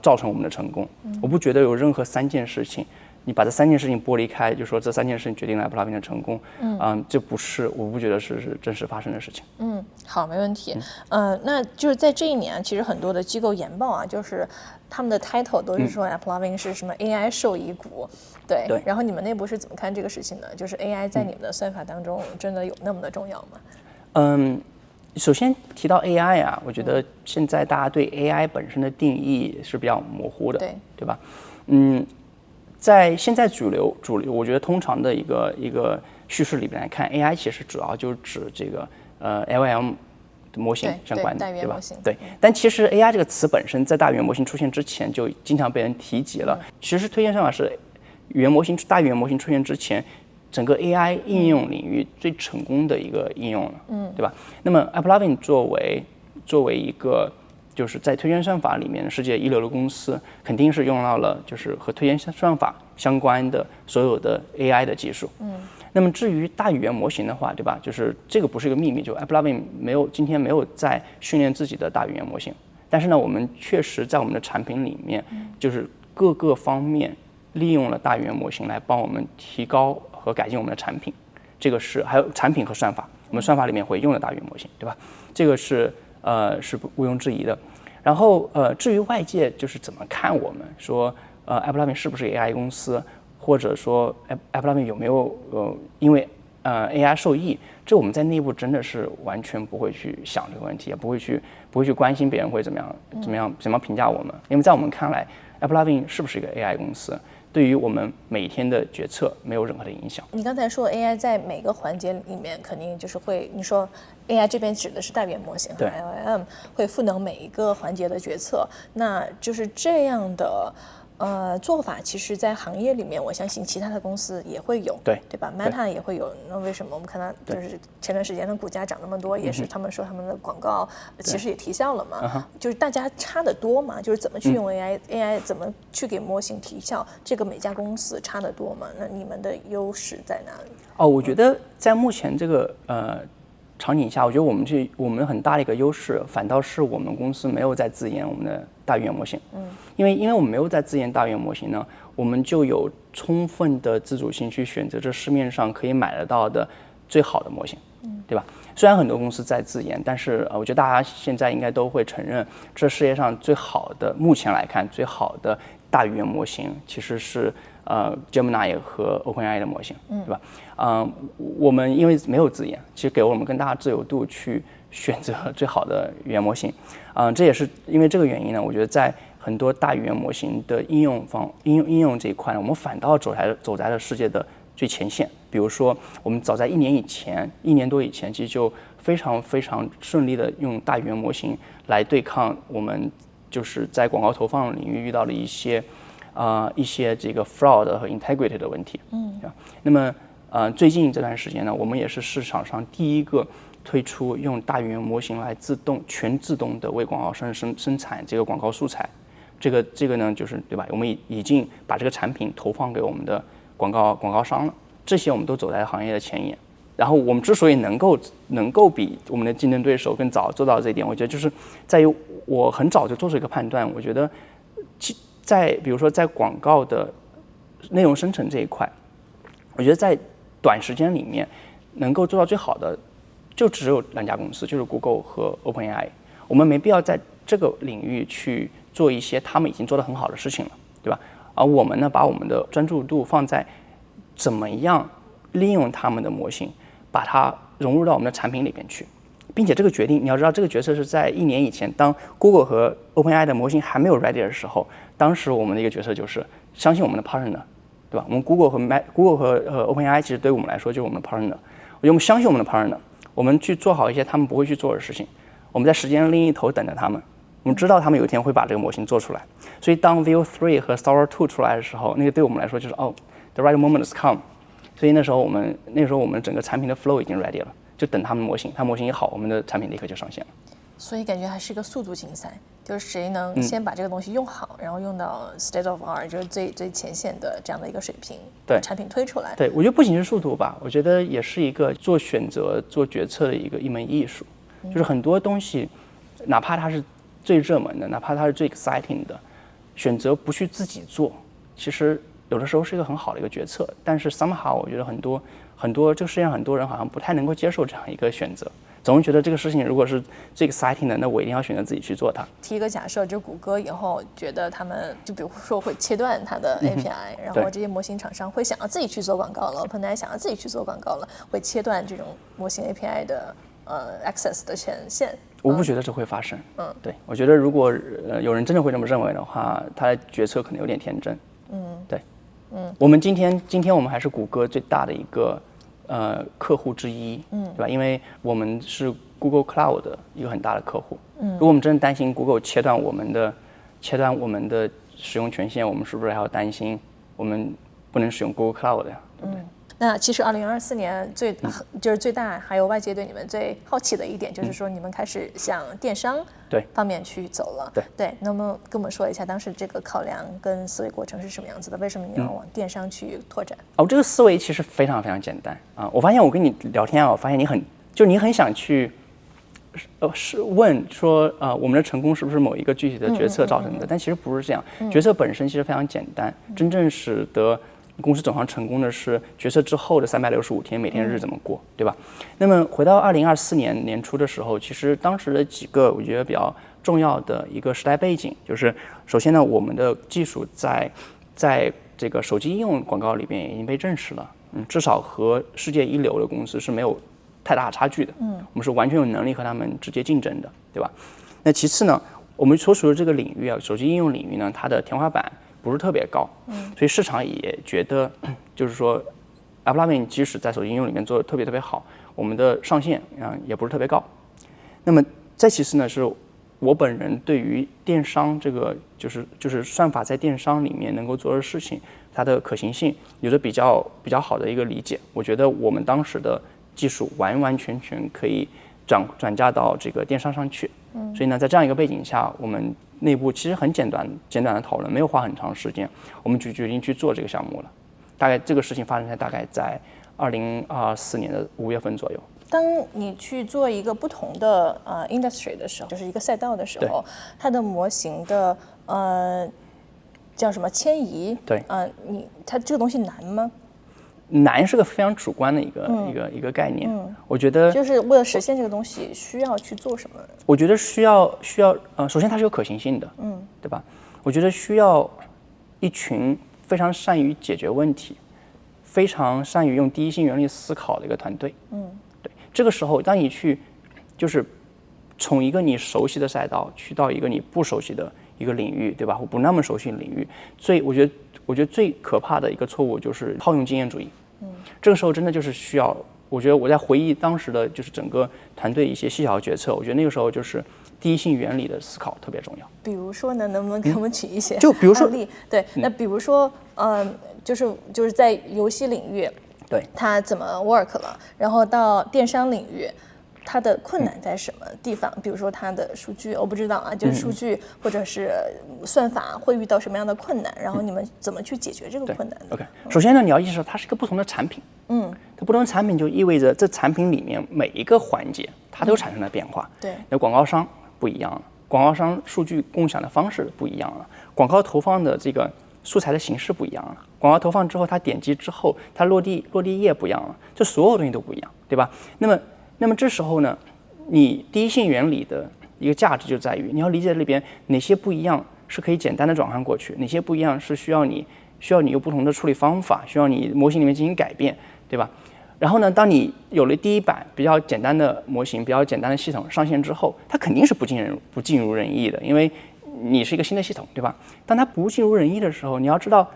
造成我们的成功。我不觉得有任何3件事情，你把这3件事情剥离开，就说这3件事情决定了 AppLovin 的成功，这我不觉得是真实发生的事情。好，没问题。那就是在这一年，其实很多的机构研报就是他们的 title 都是说 AppLovin 是什么 AI 受益股，对。然后你们内部是怎么看这个事情呢？就是 AI 在你们的算法当中真的有那么的重要吗？首先提到 AI 我觉得现在大家对 AI 本身的定义是比较模糊的，对吧？在现在主流，我觉得通常的一个叙事里边来看 ，AI 其实主要就指这个LLM 的模型相关的，对吧？对。但其实 AI 这个词本身在大语言模型出现之前就经常被人提及了。其实推荐算法大语言模型出现之前，整个 AI 应用领域最成功的一个应用了，对吧？那么 AppLovin 作为一个就是在推荐算法里面世界一流的公司，肯定是用到了就是和推荐算法相关的所有的 AI 的技术。那么至于大语言模型的话，对吧？就是这个不是一个秘密，就 AppLovin 今天没有在训练自己的大语言模型，但是呢，我们确实在我们的产品里面，就是各个方面利用了大语言模型来帮我们提高和改进我们的产品。这个是还有产品和算法，我们算法里面会用的大语言模型，对吧？这个是毋庸置疑的。然后至于外界就是怎么看我们说AppLovin 是不是 AI 公司？或者说 AppLovin 有没有因为AI 受益，这我们在内部真的是完全不会去想这个问题，也不会去关心别人会怎么样评价我们，因为在我们看来 AppLovin 是不是一个 AI 公司，对于我们每天的决策没有任何的影响。你刚才说 AI 在每个环节里面肯定就是会，你说 AI 这边指的是大语言模型和 LLM 会赋能每一个环节的决策，那就是这样的做法，其实在行业里面，我相信其他的公司也会有，对吧 ？Meta 也会有。那为什么我们看到就是前段时间的股价涨那么多，也是他们说他们的广告其实也提效了嘛？就是大家差得多嘛？就是怎么去用 AI 怎么去给模型提效，这个每家公司差得多嘛？那你们的优势在哪里？我觉得在目前这个场景下，我觉得我们很大的一个优势，反倒是我们公司没有在自研我们的大语言模型。因为我们没有在自研大语言模型呢，我们就有充分的自主性去选择这市面上可以买得到的最好的模型，对吧？虽然很多公司在自研，但是我觉得大家现在应该都会承认，这世界上最好的，目前来看最好的大语言模型其实是Gemini 和 OpenAI 的模型，对吧？我们因为没有自研，其实给我们更大的自由度去选择最好的语言模型，这也是因为这个原因呢，我觉得在很多大语言模型的应用这一块呢，我们反倒走在了世界的最前线。比如说，我们早在1年多以前，其实就非常非常顺利的用大语言模型来对抗我们就是在广告投放领域遇到的一些这个 fraud 和 integrity 的问题。那么最近这段时间呢，我们也是市场上第一个推出用大语言模型来全自动的为广告商生产这个广告素材。这个呢，就是对吧？我们已经把这个产品投放给我们的广告商了，这些我们都走在行业的前沿。然后我们之所以能够比我们的竞争对手更早做到这一点，我觉得就是在于我很早就做出一个判断，我觉得比如说在广告的内容生成这一块，我觉得在短时间里面能够做到最好的就只有2家公司，就是 Google 和 OpenAI。我们没必要在这个领域去做一些他们已经做得很好的事情了，对吧？而我们呢，把我们的专注度放在怎么样利用他们的模型，把它融入到我们的产品里边去，并且这个决定，你要知道，这个决策是在1年以前，当 Google 和 OpenAI 的模型还没有 ready 的时候，当时我们的一个决策就是相信我们的 partner， 对吧？我们 Google 和OpenAI 其实对我们来说就是我们的 partner， 我们相信我们的 partner， 我们去做好一些他们不会去做的事情，我们在时间另一头等着他们。我们知道他们有一天会把这个模型做出来，所以当 Veo 3和 Sora 2出来的时候，那个对我们来说就是the right moment has come。所以那时候我们整个产品的 flow 已经 ready 了，就等他们模型，它模型一好，我们的产品立刻就上线了。所以感觉还是一个速度竞赛，就是谁能先把这个东西用好，然后用到 state of art， 就是最前线的这样的一个水平，对，产品推出来。对，我觉得不仅是速度吧，我觉得也是一个做选择、做决策的一门艺术。就是很多东西，哪怕它是最热门的，哪怕它是最 exciting 的，选择不去自己做，其实有的时候是一个很好的一个决策。但是 somehow 我觉得很多这个世界上很多人好像不太能够接受这样一个选择，总是觉得这个事情如果是最 exciting 的，那我一定要选择自己去做它。提一个假设，就谷歌以后觉得他们就比如说会切断它的 API，然后这些模型厂商会想要自己去做广告了 ，OpenAI 想要自己去做广告了，会切断这种模型 API 的access 的权限。我不觉得这会发生。对，我觉得如果有人真的会这么认为的话，他的决策可能有点天真。对，我们今天我们还是谷歌最大的一个客户之一，对吧？因为我们是 Google Cloud 的一个很大的客户。如果我们真的担心 Google 切断我们的使用权限，我们是不是还要担心我们不能使用 Google Cloud 呀，对不对？那其实2024年就是最大，还有外界对你们最好奇的一点，就是说你们开始向电商方面去走了。对，那么跟我们说一下当时这个考量跟思维过程是什么样子的？为什么你要往电商去拓展？这个思维其实非常非常简单啊！我发现我跟你聊天啊，我发现你很想去是问说我们的成功是不是某一个具体的决策造成的？但其实不是这样，决策本身其实非常简单，真正使得公司走上成功的是决策之后的365天，每天日怎么过，对吧？那么回到2024年年初的时候，其实当时的几个我觉得比较重要的一个时代背景，就是首先呢，我们的技术在这个手机应用广告里边已经被证实了，至少和世界一流的公司是没有太大差距的，我们是完全有能力和他们直接竞争的，对吧？那其次呢，我们所处的这个领域啊，手机应用领域呢，它的天花板不是特别高，所以市场也觉得，就是说 AppLovin 即使在手机应用里面做的特别好，我们的上限也不是特别高。那么再其次呢，是我本人对于电商这个就是算法在电商里面能够做的事情，它的可行性有着比较好的一个理解。我觉得我们当时的技术完完全全可以转嫁到这个电商上去。所以呢，在这样一个背景下，我们内部其实很简短的讨论，没有花很长时间，我们就决定去做这个项目了。大概这个事情发生在大概在2024年的5月份左右。当你去做一个不同的industry 的时候，就是一个赛道的时候，它的模型的叫什么迁移？对，它这个东西难吗？难是个非常主观的一个概念。我觉得就是为了实现这个东西，需要去做什么？我觉得需要首先它是有可行性的，对吧？我觉得需要一群非常善于解决问题、非常善于用第一性原理思考的一个团队。对，这个时候当你去就是从一个你熟悉的赛道去到一个你不熟悉的一个领域，对吧？或不那么熟悉的领域，我觉得最可怕的一个错误就是套用经验主义。这个时候真的就是需要，我觉得我在回忆当时的就是整个团队一些细小的决策，我觉得那个时候就是第一性原理的思考特别重要。比如说呢，能不能给我们举一些就比如说案例？对，那比如说就是在游戏领域，对它怎么 work 了，然后到电商领域，它的困难在什么地方？比如说它的数据，我不知道啊，就是数据或者是算法会遇到什么样的困难，然后你们怎么去解决这个困难呢？OK， 首先呢，你要意识到它是一个不同的产品，它不同的产品就意味着这产品里面每一个环节它都产生了变化。对，那广告商不一样了，广告商数据共享的方式不一样了，广告投放的这个素材的形式不一样了，广告投放之后，它点击之后，它落地页不一样了，这所有东西都不一样，对吧？那么这时候呢，你第一性原理的一个价值就在于你要理解里边哪些不一样是可以简单的转换过去，哪些不一样是需要你有不同的处理方法，需要你模型里面进行改变，对吧？然后呢，当你有了第一版比较简单的模型、比较简单的系统上线之后，它肯定是不尽如人意的，因为你是一个新的系统，对吧？当它不尽如人意的时候，你要知道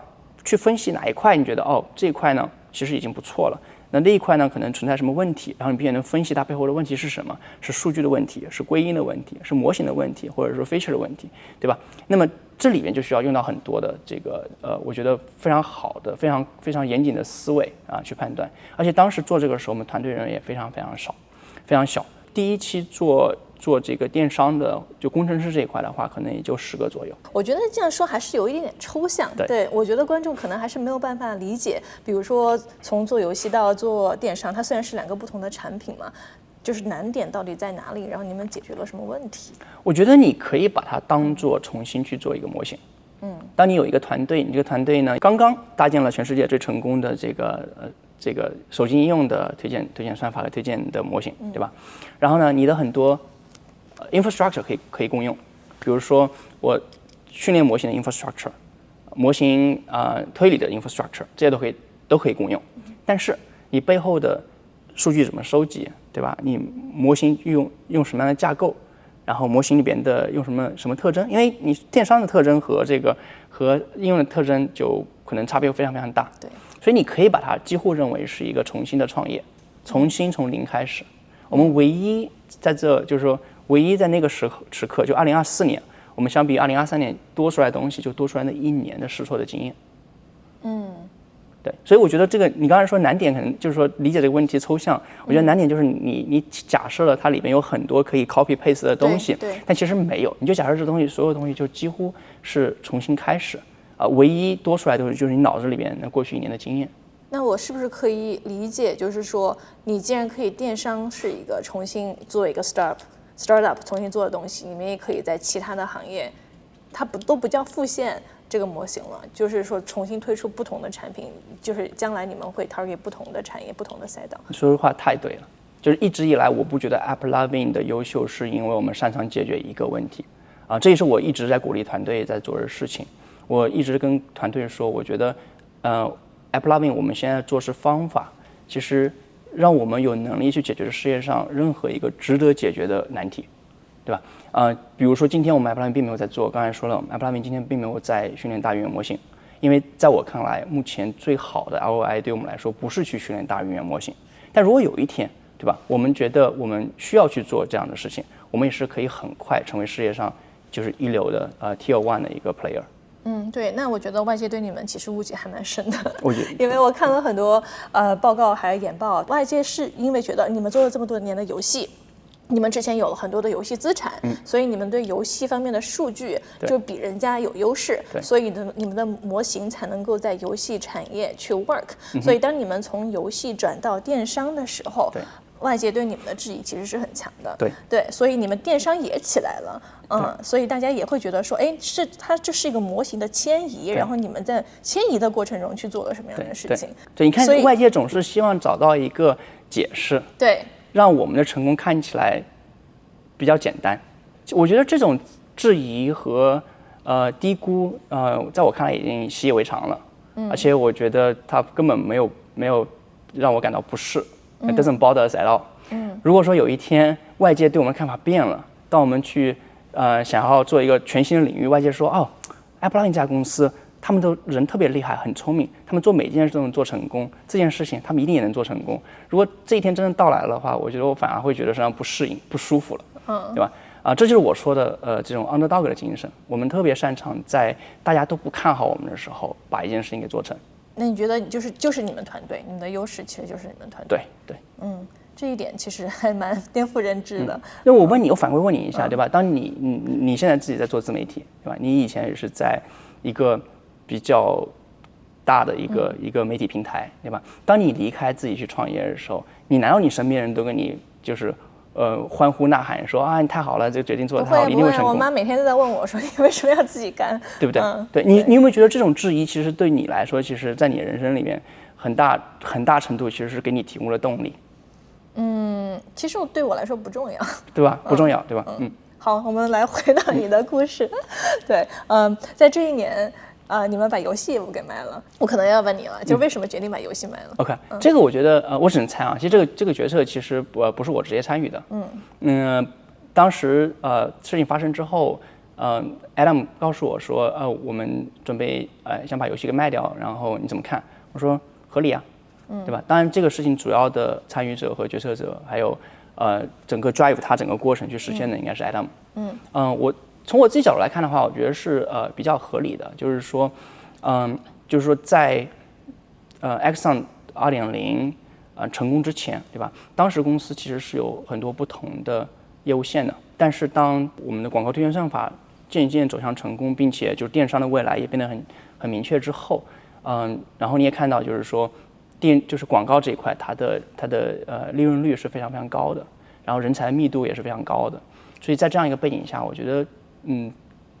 去分析哪一块你觉得这一块呢其实已经不错了。那一块呢，可能存在什么问题？然后你并且能分析它背后的问题是什么？是数据的问题，是归因的问题，是模型的问题，或者说 feature 的问题，对吧？那么这里面就需要用到很多的这个我觉得非常好的、非常严谨的思维去判断。而且当时做这个时候，我们团队人也非常少，非常小。第一期做这个电商的就工程师这一块的话，可能也就10个左右。我觉得这样说还是有一点点抽象。对，我觉得观众可能还是没有办法理解。比如说从做游戏到做电商，它虽然是2个不同的产品嘛，就是难点到底在哪里？然后你们解决了什么问题？我觉得你可以把它当做重新去做一个模型。当你有一个团队，你这个团队呢刚刚搭建了全世界最成功的这个手机应用的推荐算法和推荐的模型，对吧？然后呢，你的很多infrastructure 可以共用，比如说我训练模型的 infrastructure， 模型推理的 infrastructure， 这些都可以共用。但是你背后的数据怎么收集，对吧？你模型用什么样的架构，然后模型里边的用什么特征？因为你电商的特征和应用的特征就可能差别非常大。对，所以你可以把它几乎认为是一个重新的创业，从零开始。我们唯一在那个时刻，就2024年，我们相比2023年多出来的东西，就多出来那1年的试错的经验。对，所以我觉得这个你刚才说难点可能就是说理解这个问题抽象，我觉得难点就是你假设了它里面有很多可以 copy paste 的东西，但其实没有，你就假设这东西所有东西就几乎是重新开始唯一多出来的东西就是你脑子里边过去1年的经验。那我是不是可以理解，就是说你既然可以电商是一个重新做一个 startup 重新做的东西，你们也可以在其他的行业，它都不叫复现这个模型了，就是说重新推出不同的产品，就是将来你们会 target 不同的产业、不同的赛道。说实话太对了，就是一直以来我不觉得 AppLovin 的优秀是因为我们擅长解决一个问题这也是我一直在鼓励团队在做的事情。我一直跟团队说，我觉得AppLovin 我们现在做是方法，其实让我们有能力去解决世界上任何一个值得解决的难题，对吧？比如说今天我们 AppLovin 并没有在做，刚才说了 AppLovin 今天并没有在训练大语言模型，因为在我看来目前最好的 ROI 对我们来说不是去训练大语言模型，但如果有一天，对吧，我们觉得我们需要去做这样的事情，我们也是可以很快成为世界上就是一流的Tier 1的一个 player。对，那我觉得外界对你们其实误解还蛮深的，我觉得因为我看了很多报告还有研报，外界是因为觉得你们做了这么多年的游戏，你们之前有了很多的游戏资产，所以你们对游戏方面的数据就比人家有优势，所以你们的模型才能够在游戏产业去 work。所以当你们从游戏转到电商的时候，外界对你们的质疑其实是很强的。对，所以你们电商也起来了，所以大家也会觉得说，它这是一个模型的迁移，然后你们在迁移的过程中去做了什么样的事情？对，你看外界总是希望找到一个解释，对，让我们的成功看起来比较简单。我觉得这种质疑和低估，在我看来已经习以为常了，而且我觉得它根本没有让我感到不适。It doesn't bother us at all。如果说有一天外界对我们的看法变了，当我们去想要做一个全新的领域，外界说AppLovin 这家公司他们都人特别厉害，很聪明，他们做每件事都能做成功，这件事情他们一定也能做成功。如果这一天真的到来了的话，我觉得我反而会觉得非常不适应、不舒服了，对吧？这就是我说的这种 underdog 的精神。我们特别擅长在大家都不看好我们的时候，把一件事情给做成。那你觉得就是你们团队，你们的优势其实就是你们团队。对，这一点其实还蛮颠覆认知的。那我反馈问你一下，对吧？当你现在自己在做自媒体，对吧？你以前也是在一个比较大的一个媒体平台，对吧？当你离开自己去创业的时候，你难道你身边人都跟你就是欢呼呐喊说你太好了，这个决定做得太好，你一定会成功。我妈每天都在问我说你为什么要自己干，对不对？对你有没有觉得这种质疑其实对你来说，其实在你人生里面很大程度其实是给你提供了动力？其实对我来说不重要，对吧？不重要，对吧？好，我们来回到你的故事。对，在这一年。你们把游戏业务给卖了，我可能要问你了，就为什么决定把游戏卖了？OK，这个我觉得我只能猜啊。其实这个决策其实不是我直接参与的。当时事情发生之后，Adam 告诉我说我们准备想把游戏给卖掉，然后你怎么看？我说合理啊，对吧？当然这个事情主要的参与者和决策者，还有整个 drive 它整个过程去实现的应该是 Adam。从我自己角度来看的话，我觉得是比较合理的，就是说在Axon 2.0成功之前，对吧？当时公司其实是有很多不同的业务线的，但是当我们的广告推荐算法渐渐走向成功，并且就是电商的未来也变得很明确之后，然后你也看到就是说就是广告这一块它的利润率是非常非常高的，然后人才密度也是非常高的，所以在这样一个背景下，我觉得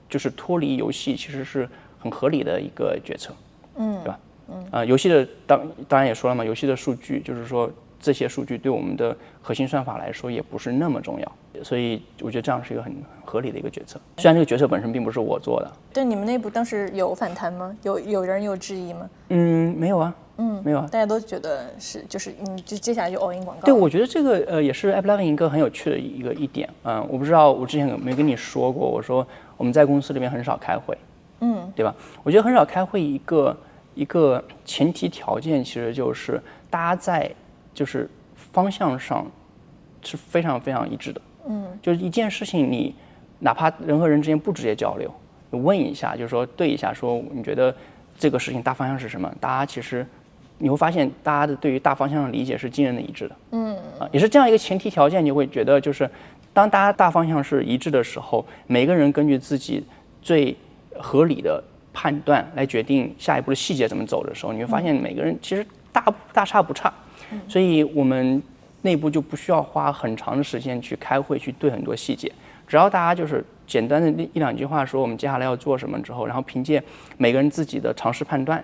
就是脱离游戏其实是很合理的一个决策，对吧？游戏的当然也说了嘛，游戏的数据就是说这些数据对我们的核心算法来说也不是那么重要，所以我觉得这样是一个很合理的一个决策。虽然这个决策本身并不是我做的。对，你们内部当时有反弹吗？有人有质疑吗？没有啊。没有啊，大家都觉得是，就是就接下来就 all in 广告。对，我觉得这个也是 AppLovin 一个很有趣的一点。我不知道我之前有没有跟你说过，我说我们在公司里面很少开会，对吧？我觉得很少开会一个前提条件其实就是大家在就是方向上是非常非常一致的。就是一件事情你哪怕人和人之间不直接交流，你问一下，就是说对一下，说你觉得这个事情大方向是什么？大家其实你会发现大家的对于大方向的理解是惊人的一致的。也是这样一个前提条件，你会觉得就是当大家大方向是一致的时候，每个人根据自己最合理的判断来决定下一步的细节怎么走的时候，你会发现每个人其实大差不差。所以我们内部就不需要花很长的时间去开会去对很多细节，只要大家就是简单的一两句话说我们接下来要做什么之后，然后凭借每个人自己的常识判断，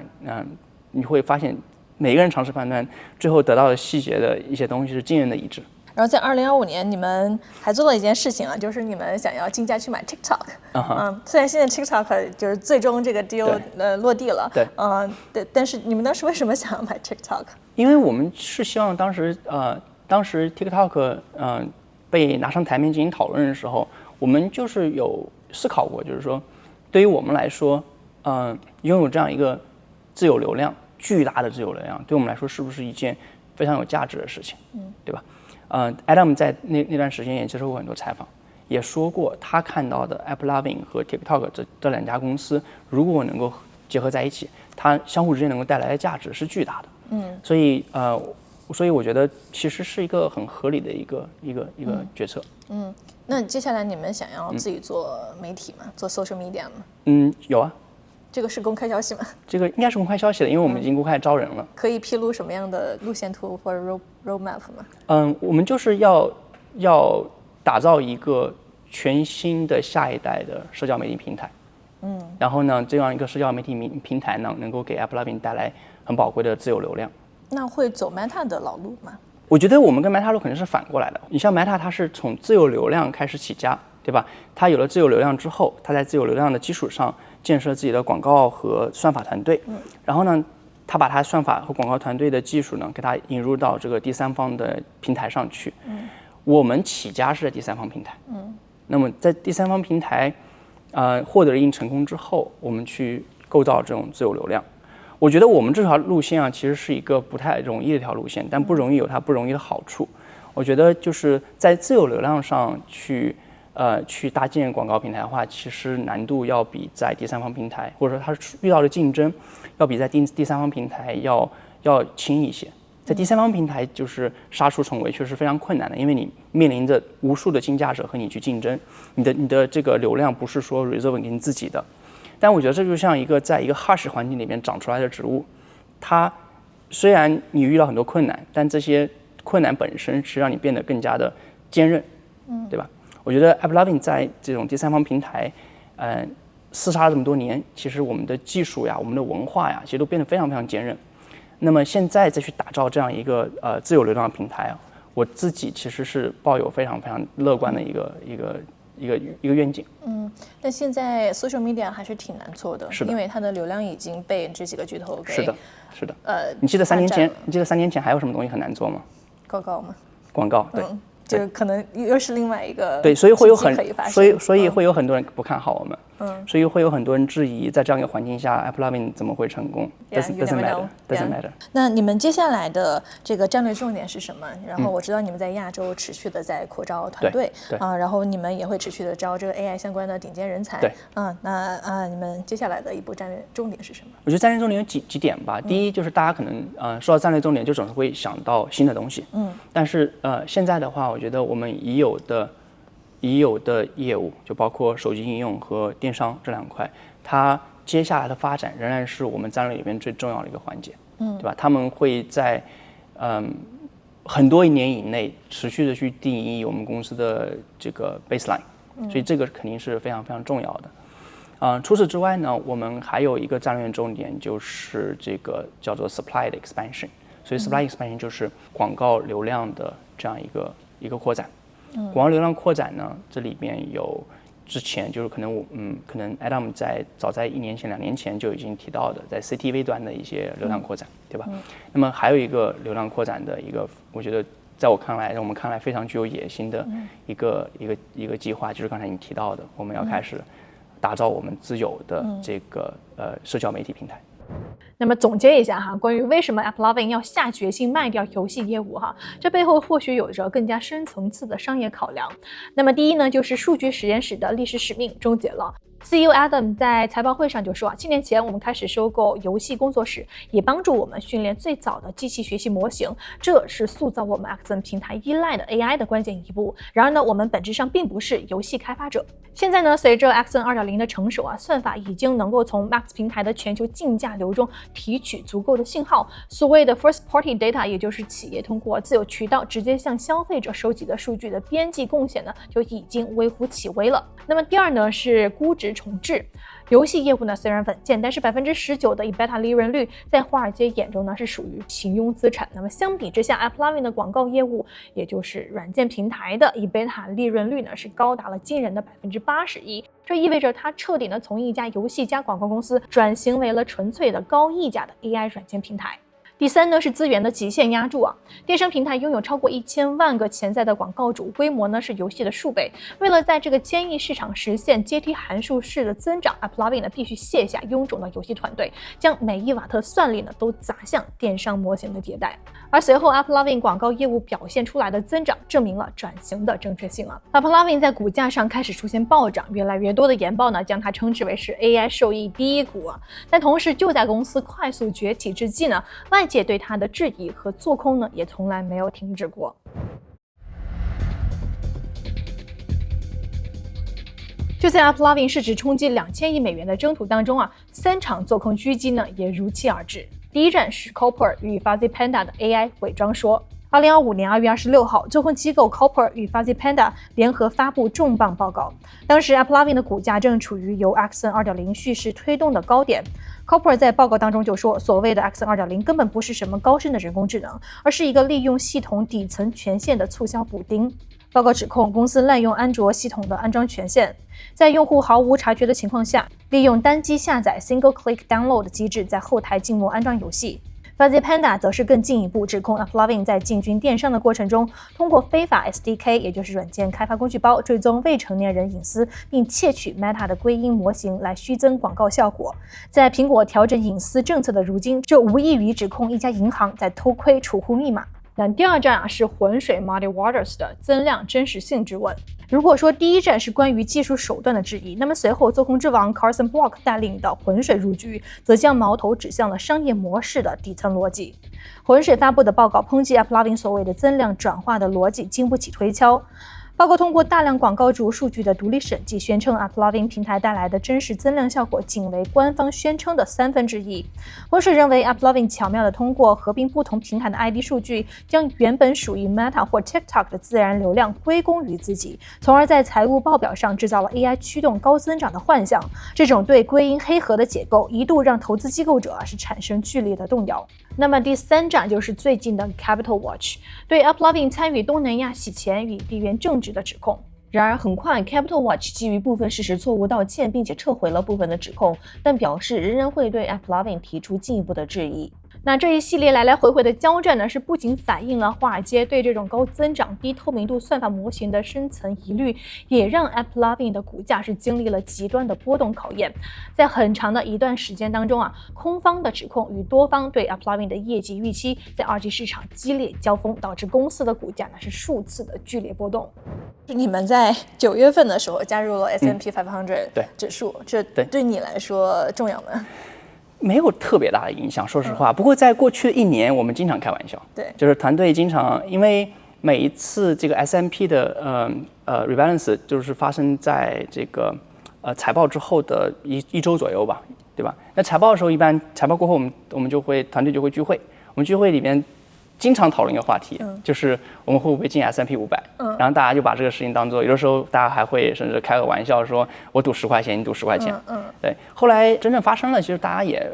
你会发现每个人常识判断最后得到的细节的一些东西是惊人的一致。然后在2025年，你们还做了一件事情啊，就是你们想要竞价去买 TikTok。虽然现在 TikTok 就是最终这个 deal 落地了，对，但是你们当时为什么想要买 TikTok？ 因为我们是希望当时 TikTok 被拿上台面进行讨论的时候，我们就是有思考过，就是说对于我们来说，拥有这样一个自由流量，巨大的自由流量，对我们来说是不是一件非常有价值的事情？对吧？Adam 在那段时间也接受过很多采访，也说过他看到的 AppLovin 和 TikTok 这两家公司，如果能够结合在一起，它相互之间能够带来的价值是巨大的。所以我觉得其实是一个很合理的一个决策。那接下来你们想要自己做媒体吗？做 social media 吗？有啊。这个是公开消息吗？这个应该是公开消息的，因为我们已经公开招人了。可以披露什么样的路线图或者 roadmap 吗？我们就是要打造一个全新的下一代的社交媒体平台。然后呢，这样一个社交媒体平台呢，能够给 AppLovin 带来很宝贵的自由流量。那会走 Meta 的老路吗？我觉得我们跟 Meta 路肯定是反过来的。你像 Meta， 它是从自由流量开始起家，对吧？它有了自由流量之后，它在自由流量的基础上建设自己的广告和算法团队。然后呢，它把它算法和广告团队的技术呢，给它引入到这个第三方的平台上去。我们起家是在第三方平台。那么在第三方平台，获得了一定成功之后，我们去构造这种自由流量。我觉得我们这条路线啊，其实是一个不太容易的一条路线，但不容易有它不容易的好处。我觉得就是在自由流量上去搭建广告平台的话，其实难度要比在第三方平台，或者说它遇到的竞争，要比在第三方平台要轻一些。在第三方平台就是杀出重围，确实非常困难的，因为你面临着无数的竞价者和你去竞争，你的这个流量不是说 reserve 给你自己的。但我觉得这就像在一个 harsh 环境里面长出来的植物，它虽然你遇到很多困难，但这些困难本身是让你变得更加的坚韧，对吧？我觉得 AppLovin 在这种第三方平台，厮杀了这么多年，其实我们的技术呀，我们的文化呀，其实都变得非常非常坚韧。那么现在再去打造这样一个自由流量的平台啊，我自己其实是抱有非常非常乐观的一个愿景。但现在 social media 还是挺难做的，是的，因为它的流量已经被这几个巨头给是的。你记得3年前还有什么东西很难做吗？广告吗？广告，对。就可能又是另外一个对，所以会有所以会有很多人不看好我们，所以会有很多人质疑，在这样一个环境下 AppLovin 怎么会成功 ？Doesn't matter。那你们接下来的这个战略重点是什么？然后我知道你们在亚洲持续的在扩招团队，然后你们也会持续的招这个 AI 相关的顶尖人才，对，那你们接下来的一步战略重点是什么？我觉得战略重点有几点吧。第一就是大家可能说到战略重点就总是会想到新的东西，但是现在的话，我觉得我们已有的业务，就包括手机应用和电商这两块，它接下来的发展仍然是我们战略里面最重要的一个环节，对吧？他们会在很多年以内持续的去定义我们公司的这个 baseline，所以这个肯定是非常非常重要的。除此之外呢，我们还有一个战略重点，就是这个叫做 supply 的 expansion。所以 supply expansion 就是广告流量的这样一个扩展。广告流量扩展呢，这里边有之前就是可能 Adam 早在1年前、2年前就已经提到的，在 CTV 端的一些流量扩展，对吧？那么还有一个流量扩展的一个，我觉得在我们看来非常具有野心的一个计划，就是刚才你提到的，我们要开始打造我们自有的这个社交媒体平台。那么总结一下哈，关于为什么 AppLovin 要下决心卖掉游戏业务哈，这背后或许有着更加深层次的商业考量。那么第一呢，就是数据实验室的历史使命终结了。CEO Adam 在财报会上就说7年前我们开始收购游戏工作室，也帮助我们训练最早的机器学习模型，这是塑造我们 Axon 平台依赖的 AI 的关键一步。然而呢，我们本质上并不是游戏开发者。现在呢，随着 Axon 2.0 的成熟算法已经能够从 Max 平台的全球竞价流中提取足够的信号，所谓的 First Party Data， 也就是企业通过自有渠道直接向消费者收集的数据的边际贡献呢，就已经微乎其微了。那么第二呢是估值重置。游戏业务呢虽然稳健，但是19%的 EBITDA 利润率在华尔街眼中呢是属于平庸资产。那么相比之下 AppLovin 的广告业务，也就是软件平台的 EBITDA 利润率呢是高达了惊人的81%。这意味着它彻底呢从一家游戏加广告公司转型为了纯粹的高溢价的 AI 软件平台。第三呢是资源的极限压注电商平台拥有超过1000万个潜在的广告主，规模呢是游戏的数倍。为了在这个千亿市场实现阶梯函数式的增长 ，AppLovin 呢必须卸下臃肿的游戏团队，将每一瓦特算力呢都砸向电商模型的迭代。而随后 AppLovin 广告业务表现出来的增长，证明了转型的正确性AppLovin 在股价上开始出现暴涨，越来越多的研报呢将它称之为是 AI 受益第一股但同时就在公司快速崛起之际呢，外界对它的质疑和做空呢也从来没有停止过。就在 AppLovin 市值冲击2000亿美元的征途当中3场做空狙击呢也如期而至。第一站是 Copper 与 Fuzzy Panda 的 AI 伪装说。2025年2月26号，做空机构 Copper 与 Fuzzy Panda 联合发布重磅报告。当时 AppLovin 的股价正处于由 Axon 2.0 叙事推动的高点。Copper 在报告当中就说，所谓的 Axon 2.0 根本不是什么高深的人工智能，而是一个利用系统底层权限的促销补丁。报告指控公司滥用安卓系统的安装权限，在用户毫无察觉的情况下，利用单机下载 Single Click Download 机制在后台静默安装游戏。Fuzzy Panda 则是更进一步指控 AppLovin 在进军电商的过程中，通过非法 SDK， 也就是软件开发工具包，追踪未成年人隐私，并窃取 Meta 的归因模型来虚增广告效果。在苹果调整隐私政策的如今，这无异于指控一家银行在偷窥储户密码。那第二站是浑水 Muddy Waters 的增量真实性质问。如果说第一站是关于技术手段的质疑，那么随后做空之王 Carson Block 带领的浑水入局，则将矛头指向了商业模式的底层逻辑。浑水发布的报告抨击 AppLovin 所谓的增量转化的逻辑经不起推敲。报告通过大量广告主数据的独立审计，宣称 AppLovin 平台带来的真实增量效果仅为官方宣称的1/3。浑水认为 AppLovin 巧妙地通过合并不同平台的 ID 数据，将原本属于 Meta 或 TikTok 的自然流量归功于自己，从而在财务报表上制造了 AI 驱动高增长的幻象。这种对归因黑盒的解构，一度让投资机构者是产生剧烈的动摇。那么第三站就是最近的 Capital Watch 对 AppLovin 参与东南亚洗钱与地缘政治的指控。然而很快 Capital Watch 基于部分事实错误道歉，并且撤回了部分的指控，但表示仍然会对 AppLovin 提出进一步的质疑。那这一系列来来回回的交战呢，是不仅反映了华尔街对这种高增长、低透明度算法模型的深层疑虑，也让 AppLovin 的股价是经历了极端的波动考验。在很长的一段时间当中空方的指控与多方对 AppLovin 的业绩预期在二级市场激烈交锋，导致公司的股价呢是数次的剧烈波动。你们在9月份的时候加入了 S&P 500指数，这对你来说重要吗？没有特别大的影响，说实话。不过在过去的1年，我们经常开玩笑，对，就是团队经常，因为每一次这个 S&P 的rebalance 就是发生在这个财报之后的一周左右吧，对吧？那财报的时候，一般财报过后，我们就会团队就会聚会，我们聚会里面经常讨论一个话题，就是我们会不会进 S&P 500，然后大家就把这个事情当做，有的时候大家还会甚至开个玩笑说，我赌10块钱，你赌10块钱，对。后来真正发生了，其实大家也，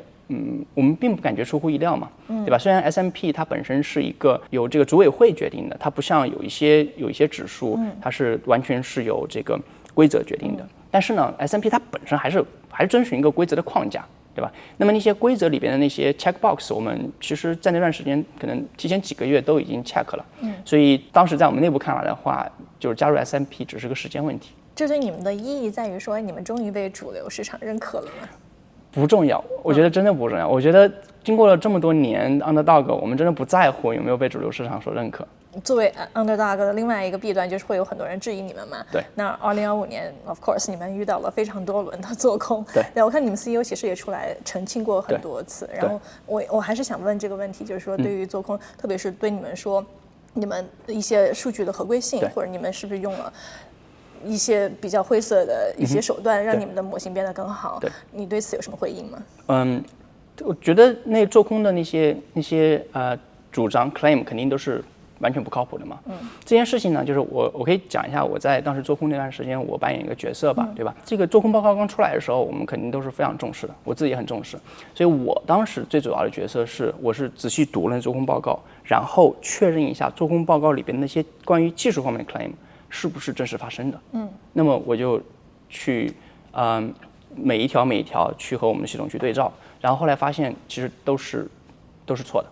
我们并不感觉出乎意料嘛，对吧？虽然 S&P 它本身是一个由这个组委会决定的，它不像有一些指数，它是完全是由这个规则决定的，但是呢 ，S&P 它本身还是遵循一个规则的框架。对吧？那么那些规则里边的那些 checkbox， 我们其实在那段时间可能提前几个月都已经 check 了，所以当时在我们内部看来的话，就是加入 S&P 只是个时间问题。这对你们的意义在于说，你们终于被主流市场认可了吗？不重要，我觉得真的不重要。我觉得经过了这么多年 underdog， 我们真的不在乎有没有被主流市场所认可。作为 underdog 的另外一个弊端就是会有很多人质疑你们嘛。对。那2025年 ，of course， 你们遇到了非常多轮的做空。对。我看你们 CEO 其实也出来澄清过很多次。然后我还是想问这个问题，就是说对于做空，特别是对你们说，你们一些数据的合规性，或者你们是不是用了一些比较灰色的一些手段，让你们的模型变得更好？你对此有什么回应吗？我觉得那做空的那些主张 claim 肯定都是完全不靠谱的嘛。这件事情呢，就是我可以讲一下我在当时做空那段时间我扮演一个角色吧，对吧？这个做空报告刚出来的时候，我们肯定都是非常重视的，我自己也很重视。所以我当时最主要的角色是，我是仔细读了做空报告，然后确认一下做空报告里边那些关于技术方面的 claim 是不是真实发生的。那么我就去每一条去和我们的系统去对照，然后后来发现其实都是错的。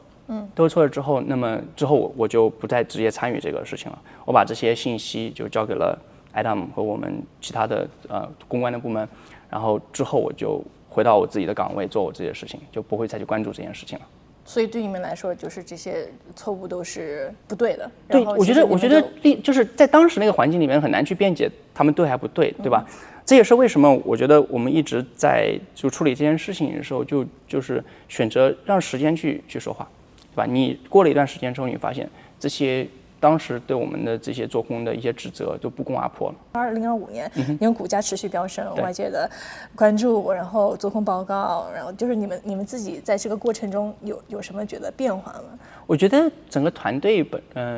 都是错了之后，那么之后我就不再直接参与这个事情了。我把这些信息就交给了 Adam 和我们其他的公关的部门，然后之后我就回到我自己的岗位做我自己的事情，就不会再去关注这件事情了。所以对你们来说，就是这些错误都是不对的。对，我觉得就是在当时那个环境里面很难去辩解他们对还不对，对吧？这也是为什么我觉得我们一直在就处理这件事情的时候，就是选择让时间去说话。对吧？你过了一段时间之后，你发现这些当时对我们的这些做空的一些指责都不攻而破了。2025年，因为股价持续飙升，外界的关注，然后做空报告，然后就是你们自己在这个过程中有什么觉得变化吗？我觉得整个团队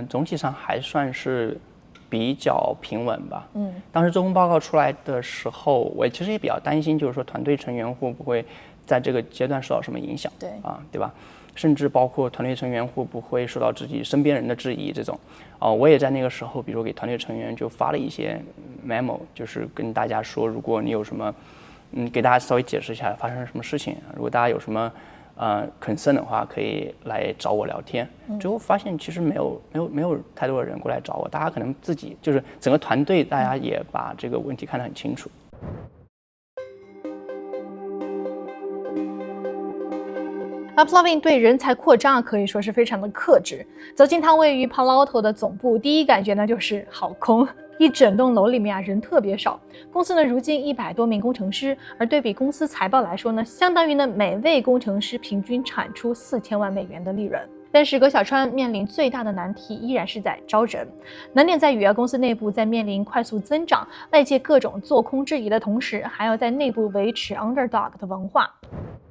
总体上还算是比较平稳吧。当时做空报告出来的时候，我其实也比较担心，就是说团队成员会不会在这个阶段受到什么影响？对吧？甚至包括团队成员会不会受到自己身边人的质疑这种，我也在那个时候，比如给团队成员就发了一些 memo， 就是跟大家说，如果你有什么，给大家稍微解释一下发生了什么事情，如果大家有什么concern 的话，可以来找我聊天。最后发现其实没有太多的人过来找我，大家可能自己就是整个团队，大家也把这个问题看得很清楚。AppLovin 对人才扩张可以说是非常的克制。走进它位于 Palo Alto 的总部，第一感觉呢就是好空，一整栋楼里面人特别少。公司呢如今100多名工程师，而对比公司财报来说呢，相当于呢每位工程师平均产出4000万美元的利润。但是葛小川面临最大的难题依然是在招人，难点在于公司内部在面临快速增长、外界各种做空质疑的同时，还要在内部维持 underdog 的文化。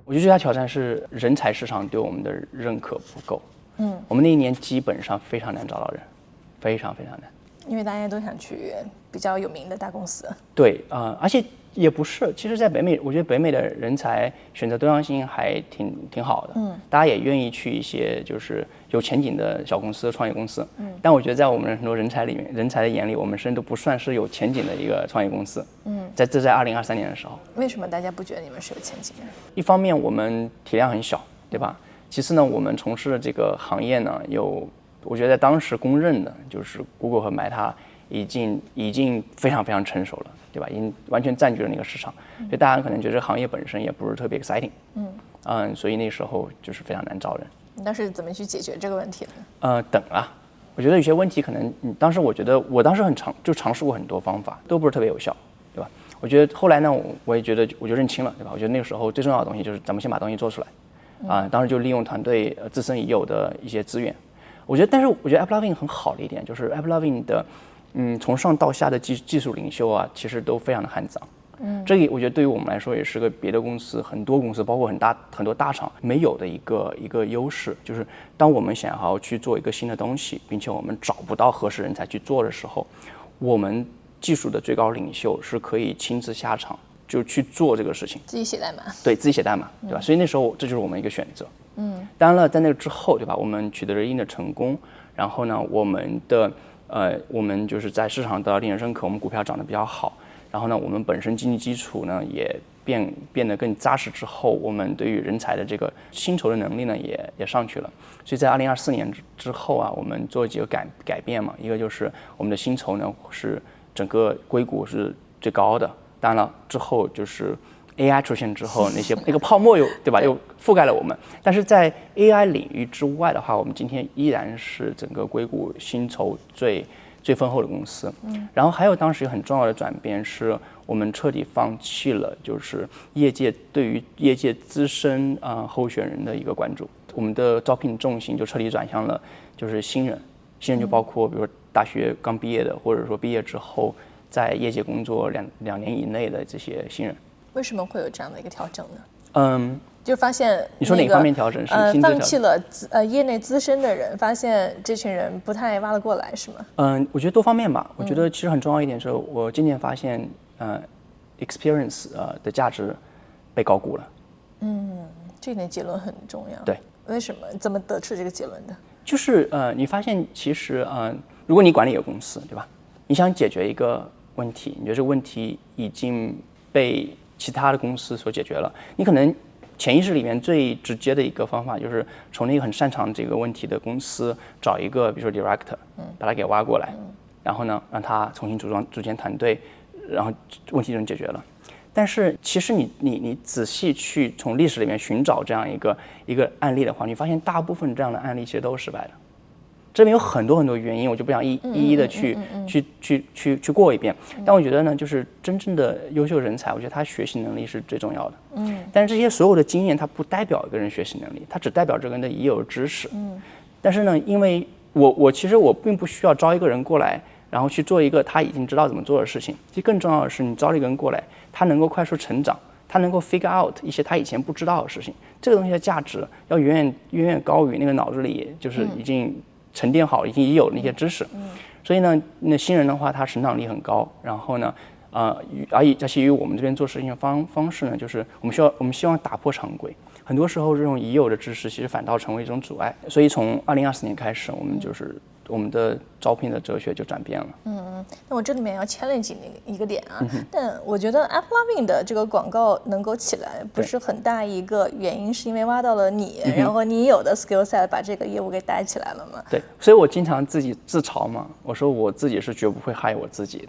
我觉得最大挑战是人才市场对我们的认可不够。我们那一年基本上非常难找到人，非常难。因为大家都想去比较有名的大公司。对而且也不是，其实在北美，我觉得北美的人才选择多样性还挺好的。大家也愿意去一些就是有前景的小公司、创业公司。但我觉得在我们很多人才里面，人才的眼里，我们甚至都不算是有前景的一个创业公司。在2023年的时候。为什么大家不觉得你们是有前景的？一方面我们体量很小，对吧？其次呢，我们从事的这个行业呢，我觉得在当时公认的就是 Google 和 Meta 已经非常成熟了，对吧？已经完全占据了那个市场，所以大家可能觉得这个行业本身也不是特别 exciting。所以那时候就是非常难招人。你当时怎么去解决这个问题呢？等啊。我觉得有些问题可能，当时我尝试过很多方法，都不是特别有效，对吧？我觉得后来呢，我也觉得我就认清了，对吧？我觉得那个时候最重要的东西就是咱们先把东西做出来。当时就利用团队自身已有的一些资源。但是我觉得 AppLovin 很好的一点就是 AppLovin 的，从上到下的技术领袖啊，其实都非常的汉藏。这个我觉得对于我们来说也是个别的公司，很多公司包括很多大厂没有的一个优势，就是当我们想要去做一个新的东西，并且我们找不到合适人才去做的时候，我们技术的最高领袖是可以亲自下场就去做这个事情，自己写代码。对，自己写代码，对吧？所以那时候这就是我们一个选择。当然了，在那个之后，对吧？我们取得了一定的成功，然后呢，我们就是在市场得到令人认可，我们股票涨得比较好，然后呢，我们本身经济基础呢也变得更扎实之后，我们对于人才的这个薪酬的能力呢也上去了。所以在2024年之后啊，我们做几个改变嘛，一个就是我们的薪酬呢是整个硅谷是最高的，当然了之后就是 AI 出现之后，那个泡沫对吧，又覆盖了我们。但是在 AI 领域之外的话，我们今天依然是整个硅谷薪酬最丰厚的公司。然后还有当时很重要的转变是，我们彻底放弃了就是业界对于业界资深候选人的一个关注，我们的招聘重心就彻底转向了就是新人就包括比如说大学刚毕业的，或者说毕业之后在业界工作两年以内的这些新人。为什么会有这样的一个调整呢？就发现你说哪方面调整是薪资调整？放弃了业内资深的人，发现这群人不太挖得过来，是吗？我觉得多方面吧。我觉得其实很重要一点是，我渐渐发现experience 的价值被高估了。这点结论很重要。对，为什么？怎么得出这个结论的？就是你发现其实如果你管理一个公司，对吧？你想解决一个问题，你觉得这个问题已经被其他的公司所解决了，你可能潜意识里面最直接的一个方法就是从那个很擅长这个问题的公司找一个，比如说 director，把他给挖过来，然后呢让他重新组建团队，然后问题就能解决了。但是其实你仔细去从历史里面寻找这样一个案例的话，你发现大部分这样的案例其实都是失败的。这边有很多原因，我就不想一一的去过一遍。但我觉得呢，就是真正的优秀人才，我觉得他学习能力是最重要的。但是这些所有的经验，它不代表一个人学习能力，它只代表这个人的已有知识。但是呢，因为我其实我并不需要招一个人过来，然后去做一个他已经知道怎么做的事情。其实更重要的是，你招了一个人过来，他能够快速成长，他能够 figure out 一些他以前不知道的事情。这个东西的价值要远远高于那个脑子里就是已经沉淀好已经已有的那些知识。所以呢，那新人的话，他成长力很高。然后呢，而且于我们这边做事情的方式呢，就是我们希望打破常规。很多时候，这种已有的知识其实反倒成为一种阻碍。所以从2024年开始，我们的招聘的哲学就转变了。那我这里面要 challenge 一个点啊，但我觉得 AppLovin 的这个广告能够起来，不是很大一个原因，是因为挖到了你，然后你有的 skill set 把这个业务给带起来了嘛？对，所以我经常自己自嘲嘛，我说我自己是绝不会害我自己的。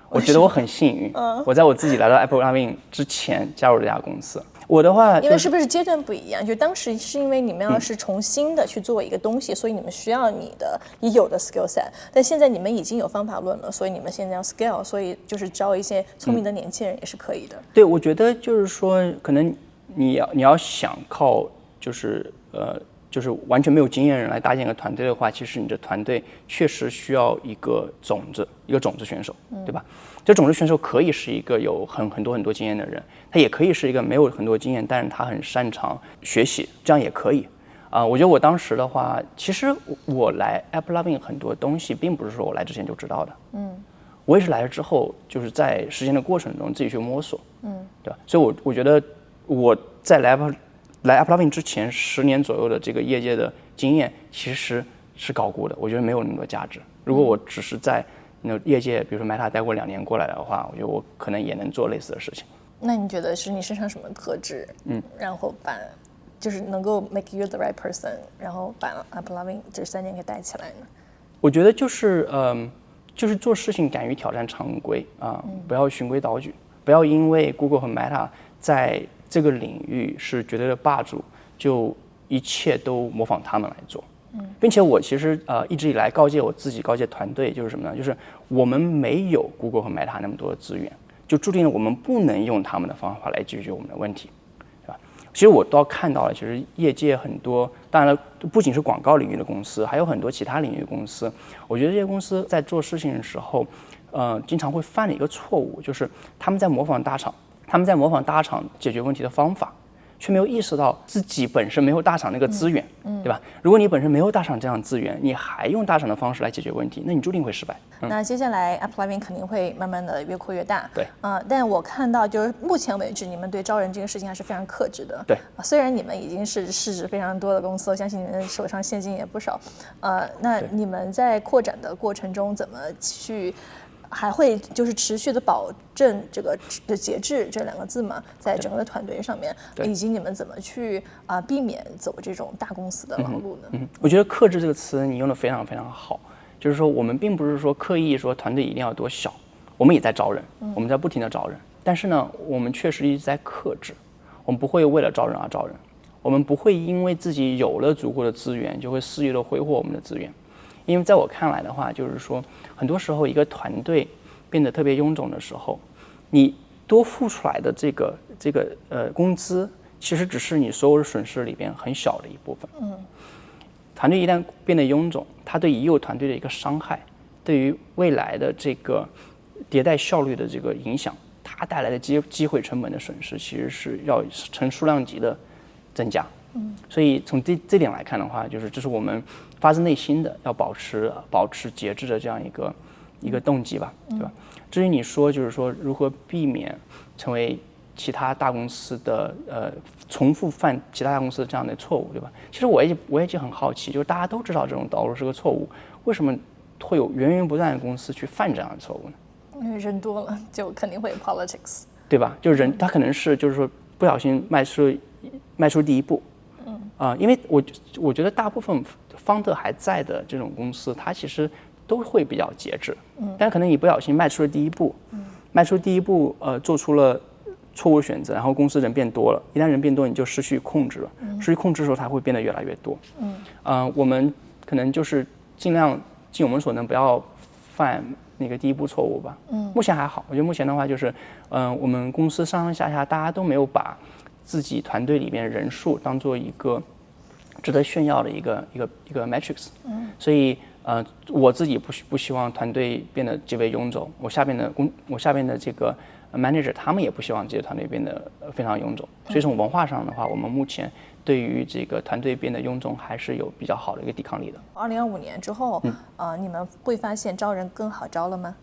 我觉得我很幸运，我在我自己来到 AppLovin 之前加入这家公司。我的话，因为是不是阶段不一样？就当时是因为你们要是重新的去做一个东西，所以你们需要你的已有的 skill set。但现在你们已经有方法论了，所以你们现在要 scale， 所以就是招一些聪明的年轻人也是可以的。对，我觉得就是说，可能你要想靠就是完全没有经验人来搭建一个团队的话，其实你的团队确实需要一个种子选手，对吧？这种子选手可以是一个有很多经验的人，他也可以是一个没有很多经验，但是他很擅长学习，这样也可以。我觉得我当时的话，其实我来 AppLovin 很多东西，并不是说我来之前就知道的，我也是来了之后，就是在实践的过程中自己去摸索，对吧？所以我觉得我在来 AppLovin 之前10年左右的这个业界的经验其实是高估的，我觉得没有那么多价值。如果我只是在业界，比如说 Meta 待过2年过来的话，我觉得我可能也能做类似的事情。那你觉得是你身上什么特质，然后就是能够 make you the right person， 然后把 AppLovin 这3年给带起来呢？我觉得就是做事情敢于挑战常规不要循规蹈矩，不要因为 Google 和 Meta 在这个领域是绝对的霸主，就一切都模仿他们来做。并且我其实一直以来告诫我自己，告诫团队就是什么呢？就是我们没有 Google 和 Meta 那么多的资源，就注定了我们不能用他们的方法来解决我们的问题，对吧？其实我倒看到了，其实业界很多，当然了，不仅是广告领域的公司，还有很多其他领域的公司。我觉得这些公司在做事情的时候，经常会犯的一个错误，就是他们在模仿大厂解决问题的方法，却没有意识到自己本身没有大厂那个资源，对吧？如果你本身没有大厂这样的资源，你还用大厂的方式来解决问题，那你注定会失败。那接下来 AppLovin 肯定会慢慢的越扩越大。对。但我看到就是目前为止，你们对招人这个事情还是非常克制的。对。虽然你们已经是市值非常多的公司，我相信你们手上现金也不少。那你们在扩展的过程中怎么去？还会就是持续的保证这个节制这2个字嘛，在整个的团队上面，以及你们怎么去避免走这种大公司的老路呢？我觉得克制这个词你用的非常非常好，就是说我们并不是说刻意说团队一定要多小，我们也在招人，我们在不停的招人，但是呢，我们确实一直在克制，我们不会为了招人而招人，我们不会因为自己有了足够的资源就会肆意的挥霍我们的资源。因为在我看来的话，就是说很多时候一个团队变得特别臃肿的时候，你多付出来的这个工资，其实只是你所有的损失里边很小的一部分。团队一旦变得臃肿，它对已有团队的一个伤害，对于未来的这个迭代效率的这个影响，它带来的机会成本的损失，其实是要成数量级的增加。所以从这点来看的话，就是这是我们发自内心的要保持节制的这样一个动机吧，对吧？至于你说就是说如何避免成为其他大公司的重复犯其他大公司的这样的错误，对吧？其实我也就很好奇，就是大家都知道这种导入是个错误，为什么会有源源不断的公司去犯这样的错误呢？因为人多了，就肯定会有 politics， 对吧？就人他可能是就是说不小心迈出第一步，因为我觉得大部分方特还在的这种公司，它其实都会比较节制，但可能你不小心迈出了第一步，做出了错误选择，然后公司人变多了，一旦人变多，你就失去控制了，失去控制的时候，它会变得越来越多。我们可能就是尽量尽我们所能，不要犯那个第一步错误吧。目前还好，我觉得目前的话就是，我们公司上上下下大家都没有把自己团队里面人数当做一个值得炫耀的一个 metrics。所以我自己不希望团队变得极为臃肿，我下边的这个 manager 他们也不希望这些团队变得非常臃肿。所以从文化上的话，我们目前对于这个团队变得臃肿还是有比较好的一个抵抗力的。2025年之后，你们会发现招人更好招了吗？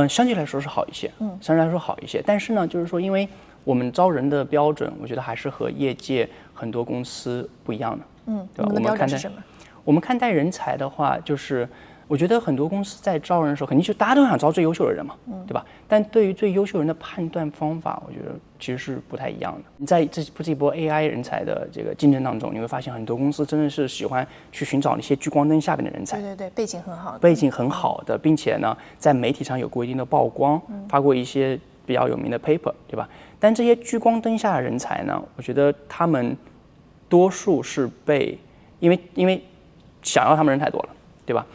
相对来说是好一些，相对来说好一些。但是呢，就是说，因为我们招人的标准，我觉得还是和业界很多公司不一样的。对吧？你们的标准是什么？我们看待人才的话，就是我觉得很多公司在招人的时候，肯定就大家都想招最优秀的人嘛，对吧？但对于最优秀人的判断方法，我觉得其实是不太一样的。你在这波 AI 人才的这个竞争当中，你会发现很多公司真的是喜欢去寻找那些聚光灯下边的人才，对，背景很好的，并且呢，在媒体上有过一定的曝光，发过一些比较有名的 paper， 对吧？但这些聚光灯下的人才呢，我觉得他们多数是因为想要他们人太多了，对吧？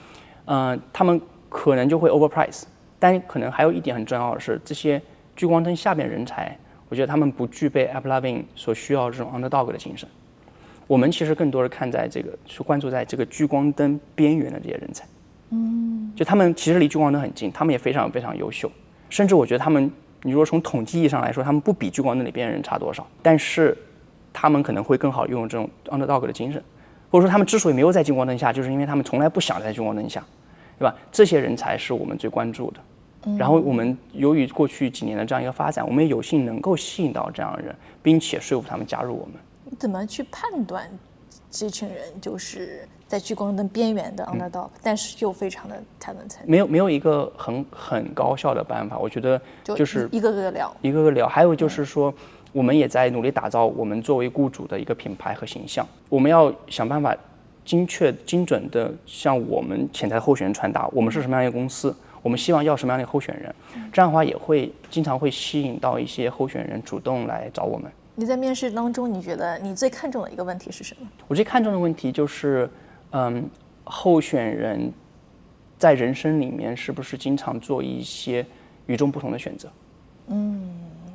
他们可能就会 overprice， 但可能还有一点很重要的是，这些聚光灯下面人才，我觉得他们不具备 AppLovin 所需要这种 underdog 的精神。我们其实更多的去关注在这个聚光灯边缘的这些人才，就他们其实离聚光灯很近，他们也非常非常优秀，甚至我觉得他们，你如果从统计意义上来说，他们不比聚光灯里边的人差多少，但是他们可能会更好拥有这种 underdog 的精神。或者说他们之所以没有在聚光灯下，就是因为他们从来不想在聚光灯下，对吧？这些人才是我们最关注的。然后我们由于过去几年的这样一个发展，我们也有幸能够吸引到这样的人，并且说服他们加入我们。你怎么去判断这群人就是在聚光灯边缘的 underdog，但是又非常的 talented？没有一个很高效的办法，我觉得就是一个个聊。还有就是说，我们也在努力打造我们作为雇主的一个品牌和形象。我们要想办法精准的向我们潜在候选人传达我们是什么样一个公司，我们希望要什么样的候选人。这样的话也会经常会吸引到一些候选人主动来找我们。你在面试当中，你觉得你最看重的一个问题是什么？我最看重的问题就是，候选人在人生里面是不是经常做一些与众不同的选择？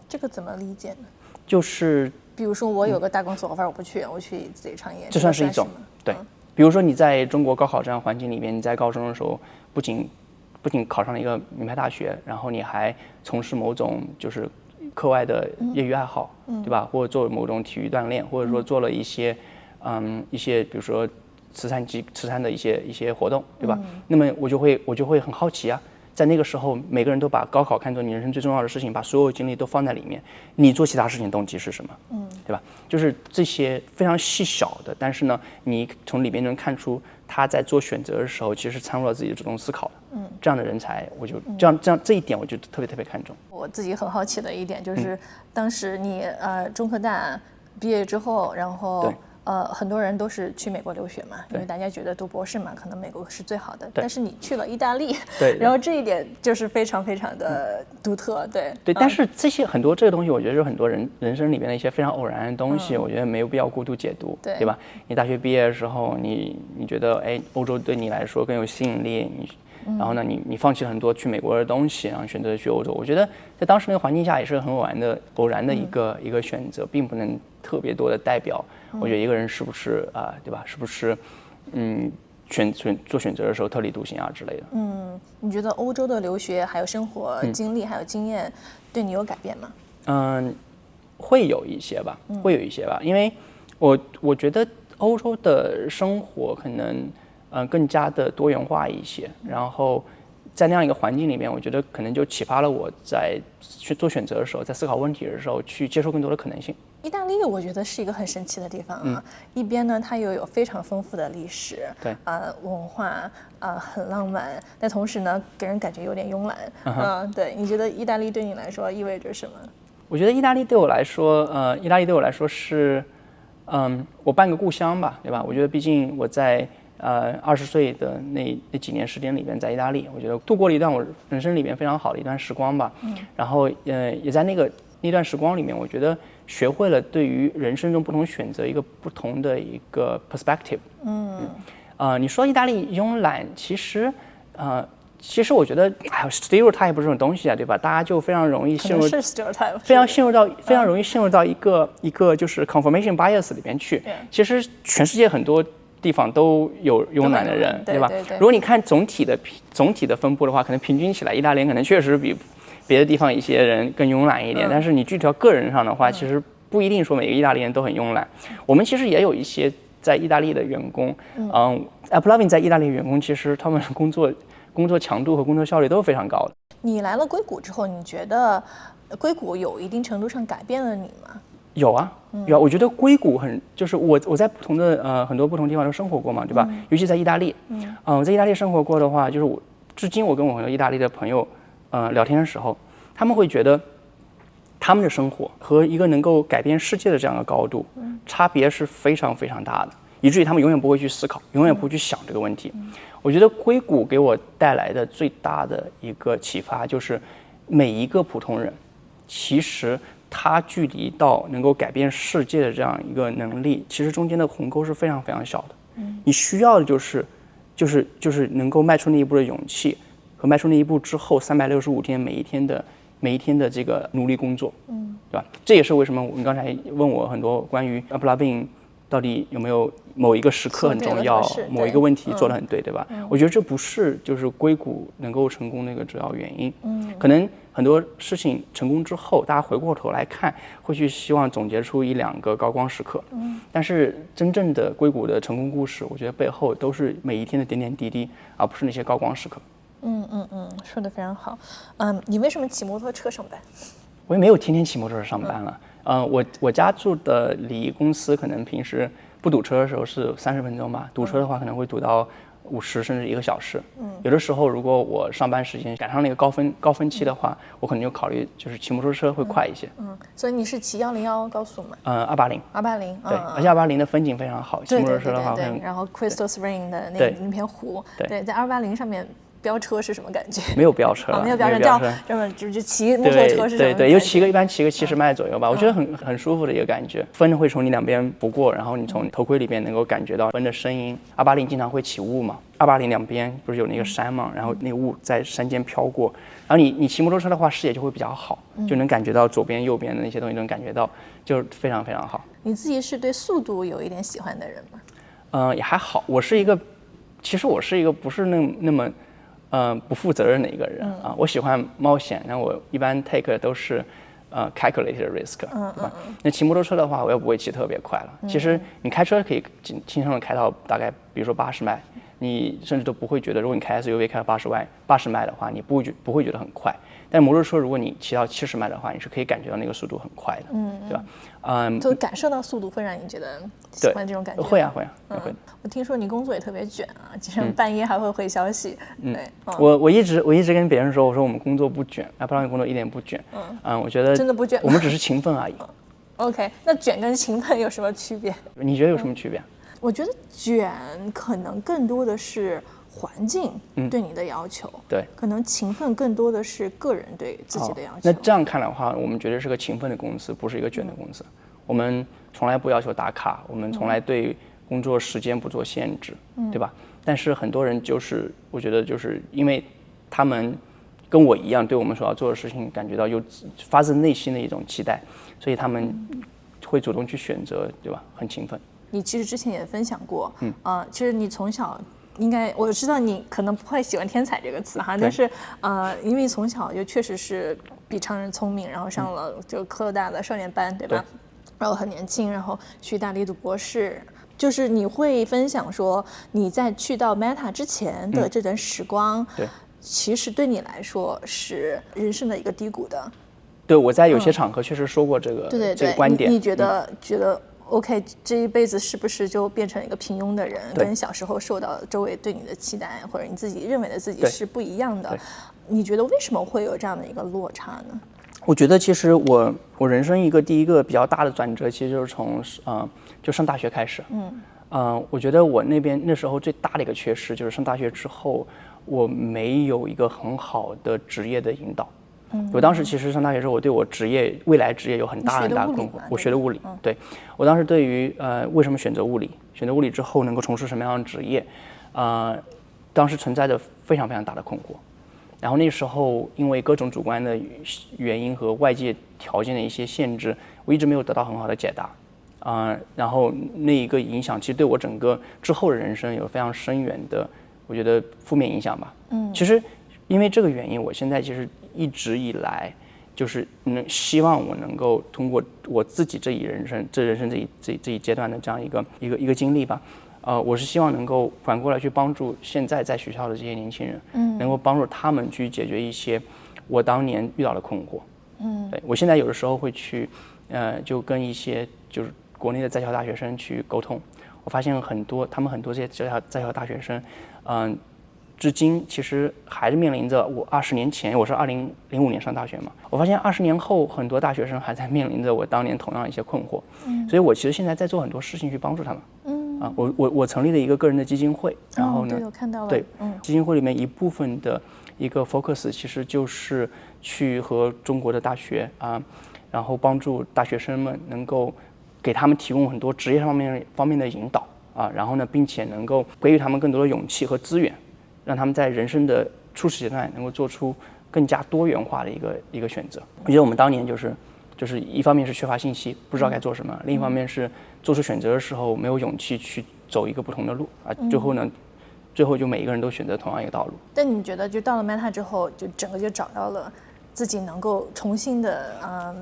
这个怎么理解呢？就是比如说我有个大公司 offer 我不去，我去自己创业，这算是一种对。比如说你在中国高考这样环境里面，你在高中的时候不仅考上了一个名牌大学，然后你还从事某种就是课外的业余爱好，对吧？或者做某种体育锻炼，或者说做了一些比如说慈善的一些活动，对吧？那么我就会很好奇啊。在那个时候，每个人都把高考看作你人生最重要的事情，把所有精力都放在里面。你做其他事情动机是什么？对吧？就是这些非常细小的，但是呢，你从里边能看出他在做选择的时候，其实是掺入了自己的主动思考的。这样的人才，我就这一点，我就特别特别看重。我自己很好奇的一点就是，当时你中科大毕业之后，然后很多人都是去美国留学嘛，因为大家觉得读博士嘛，可能美国是最好的。但是你去了意大利，对，然后这一点就是非常非常的独特，对。对，但是这些很多这个东西，我觉得是很多人生里面的一些非常偶然的东西，我觉得没有必要过度解读，对吧？你大学毕业的时候，你觉得欧洲对你来说更有吸引力，然后呢，你放弃了很多去美国的东西，然后选择去欧洲。我觉得在当时那个环境下也是很偶然的一个选择，并不能特别多的代表。我觉得一个人是不是对吧？是不是做选择的时候特立独行啊之类的？你觉得欧洲的留学还有生活经历还有经验对你有改变吗？会有一些吧，会有一些吧，因为我觉得欧洲的生活可能更加的多元化一些，然后在那样一个环境里面，我觉得可能就启发了我在去做选择的时候，在思考问题的时候，去接受更多的可能性。意大利我觉得是一个很神奇的地方啊，一边呢它又有非常丰富的历史，对，文化，很浪漫，但同时呢给人感觉有点慵懒，对，你觉得意大利对你来说意味着什么？我觉得意大利对我来说是，我半个故乡吧，对吧？我觉得毕竟我在20岁的那几年时间里边，在意大利，我觉得度过了一段我人生里边非常好的一段时光吧。然后也在那段时光里面，我觉得学会了对于人生中不同选择一个不同的一个 perspective。你说意大利慵懒，其实我觉得stereotype 这种东西啊，对吧？大家就非常容易陷入，非常容易陷入到一个就是 confirmation bias 里边去。其实全世界很多地方都有慵懒的人，对吧？如果你看总体的分布的话，可能平均起来，意大利人可能确实比别的地方一些人更慵懒一点。但是你具体到个人上的话，其实不一定说每个意大利人都很慵懒。我们其实也有一些在意大利的员工，AppLovin 在意大利的员工，其实他们工作强度和工作效率都是非常高的。你来了硅谷之后，你觉得硅谷有一定程度上改变了你吗？有啊，我觉得硅谷就是我在很多不同地方都生活过嘛，对吧？尤其在意大利，我在意大利生活过的话，就是至今我跟我很多意大利的朋友聊天的时候，他们会觉得他们的生活和一个能够改变世界的这样的高度，差别是非常非常大的，以至于他们永远不会去思考，永远不会去想这个问题。我觉得硅谷给我带来的最大的一个启发就是，每一个普通人，其实他距离到能够改变世界的这样一个能力，其实中间的鸿沟是非常非常小的。你需要的就是能够迈出那一步的勇气，和迈出那一步之后365天每一天的这个努力工作，对吧？这也是为什么你刚才问我很多关于 AppLovin 到底有没有某一个时刻很重要，某一个问题做得很对，对吧？我觉得这不是就是硅谷能够成功的一个主要原因。可能很多事情成功之后，大家回过头来看，会去希望总结出1-2个高光时刻。但是真正的硅谷的成功故事，我觉得背后都是每一天的点点滴滴，而不是那些高光时刻。说得非常好。你为什么骑摩托车上班？我也没有天天骑摩托车上班了。我家住的离公司可能平时不堵车的时候是30分钟吧，堵车的话可能会堵到50甚至1个小时。有的时候如果我上班时间赶上那个高峰期的话，我可能就考虑就是骑摩托车会快一些。所以你是骑101高速吗？280。对，而且280的风景非常好，骑摩托车的话对，然后 Crystal Spring 的那片湖，对，在280上面飙车是什么感觉？没有飙车，没有飙车，这么就骑摩托车是什么？对，一般骑个70迈左右吧，我觉得很舒服的一个感觉。风会从你两边拂过，然后你从头盔里边能够感觉到风的声音。280经常会起雾嘛，280两边不是有那个山嘛，然后那个雾在山间飘过，然后你骑摩托车的话，视野就会比较好，就能感觉到左边右边的那些东西都能感觉到，就是非常非常好。你自己是对速度有一点喜欢的人吗？也还好，其实我是一个不是那么不负责任的一个人啊。我喜欢冒险，那我一般 take 都是calculated risk， 对吧？那骑摩托车的话，我也不会骑特别快了。其实你开车可以经常的开到大概，比如说80迈，你甚至都不会觉得，如果你开 SUV 开到80迈的话，你不会觉得很快。但摩托车如果你骑到70迈的话，你是可以感觉到那个速度很快的，对吧？就感受到速度会让你觉得喜欢这种感觉。会啊。我听说你工作也特别卷啊，经常半夜还会回消息。对，我一直跟别人说，我说我们工作不卷，AppLovin工作一点不卷。我觉得真的不卷吗？我们只是勤奋而已。OK， 那卷跟勤奋有什么区别？你觉得有什么区别？我觉得卷可能更多的是环境对你的要求，对，可能勤奋更多的是个人对自己的要求。那这样看来的话，我们绝对是个勤奋的公司，不是一个卷的公司。我们从来不要求打卡，我们从来对工作时间不做限制，对吧？但是很多人就是我觉得就是因为他们跟我一样对我们所要做的事情感觉到有发自内心的一种期待，所以他们会主动去选择，对吧？很勤奋。你其实之前也分享过，其实你从小应该我知道你可能不会喜欢天才这个词哈，但是因为从小就确实是比常人聪明，然后上了就科大的少年班，对吧？然后很年轻，然后去意大利读博士。就是你会分享说你在去到 Meta 之前的这段时光，对，其实对你来说是人生的一个低谷的。对，我在有些场合确实说过这个这个观点。你觉得OK， 这一辈子是不是就变成一个平庸的人，跟小时候受到周围对你的期待或者你自己认为的自己是不一样的？你觉得为什么会有这样的一个落差呢？我觉得其实我人生第一个比较大的转折，其实就是从就上大学开始。我觉得我那时候最大的一个缺失就是上大学之后，我没有一个很好的职业的引导。我当时其实上大学之后，我对我未来职业有很大很大的困惑。我学的物理，对，我当时对于为什么选择物理，选择物理之后能够从事什么样的职业，当时存在着非常非常大的困惑。然后那时候因为各种主观的原因和外界条件的一些限制，我一直没有得到很好的解答。然后那一个影响其实对我整个之后的人生有非常深远的，我觉得负面影响吧。其实因为这个原因，我现在其实一直以来就是希望我能够通过我自己这人生这一阶段的这样一个经历吧，我是希望能够反过来去帮助现在在学校的这些年轻人，能够帮助他们去解决一些我当年遇到的困惑。对，我现在有的时候会去，就跟一些就是国内的在校大学生去沟通，我发现他们很多这些在校大学生，至今其实还是面临着我20年前，我是2005年上大学嘛，我发现20年后很多大学生还在面临着我当年同样一些困惑。所以我其实现在在做很多事情去帮助他们。我成立了一个个人的基金会，然后呢，对，我看到了。对，基金会里面一部分的一个 focus 其实就是去和中国的大学然后帮助大学生们能够给他们提供很多职业方面的引导然后呢，并且能够给予他们更多的勇气和资源，让他们在人生的初始阶段能够做出更加多元化的一个选择。我觉得我们当年就是一方面是缺乏信息，不知道该做什么；另一方面是做出选择的时候没有勇气去走一个不同的路最后就每一个人都选择同样一个道路。但你觉得就到了 Meta 之后，就整个就找到了自己能够重新的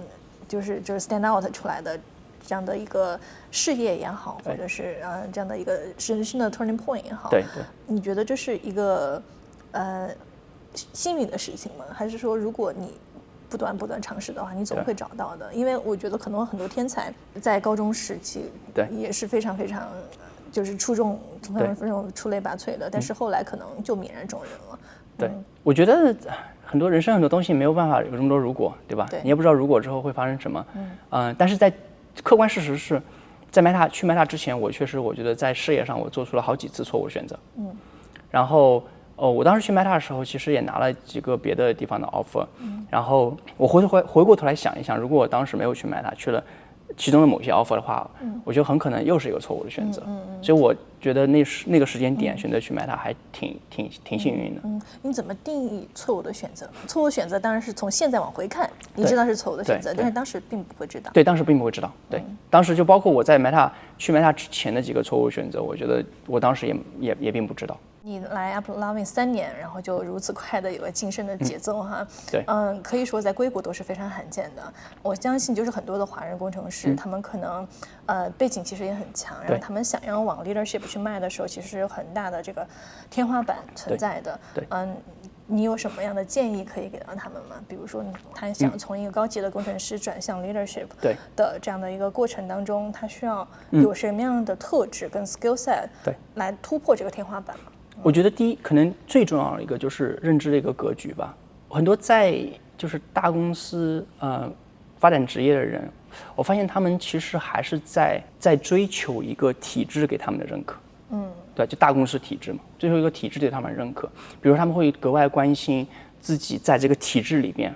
就是 stand out 出来的这样的一个事业也好，或者是这样的一个人生的 turning point 也好，对，你觉得这是一个幸运的事情吗？还是说如果你不断尝试的话，你总会找到的？因为我觉得可能很多天才在高中时期也是非常非常就是出类拔萃的，但是后来可能就泯然众人了。对，我觉得人生很多东西没有办法有这么多如果，对吧？你也不知道如果之后会发生什么。但是在客观事实是，在去 Meta 之前，我觉得在事业上我做出了好几次错误选择。然后我当时去 Meta 的时候，其实也拿了几个别的地方的 offer。然后我回过头来想一想，如果我当时没有去 Meta，去了其中的某些 offer 的话，我觉得很可能又是一个错误的选择。所以我觉得那个时间点选择去 Meta 还挺幸运的。你怎么定义错误的选择呢？错误选择当然是从现在往回看，你知道是错误的选择，但是当时并不会知道。对，当时并不会知道。对，当时就包括我在去 Meta 之前的几个错误选择，我觉得我当时也并不知道。你来 AppLovin 3年，然后就如此快的有了晋升的节奏哈。对，可以说在硅谷都是非常罕见的。我相信就是很多的华人工程师，他们可能背景其实也很强，然后他们想要往 leadership 去迈的时候，其实有很大的这个天花板存在的。对，你有什么样的建议可以给到他们吗？比如说他想从一个高级的工程师转向 leadership 的这样的一个过程当中，他需要有什么样的特质跟 skill set 来突破这个天花板吗？我觉得第一，可能最重要的一个就是认知的一个格局吧。很多就是大公司发展职业的人，我发现他们其实还是在追求一个体制给他们的认可。对，就大公司体制嘛，追求一个体制对他们的认可。比如他们会格外关心自己在这个体制里边，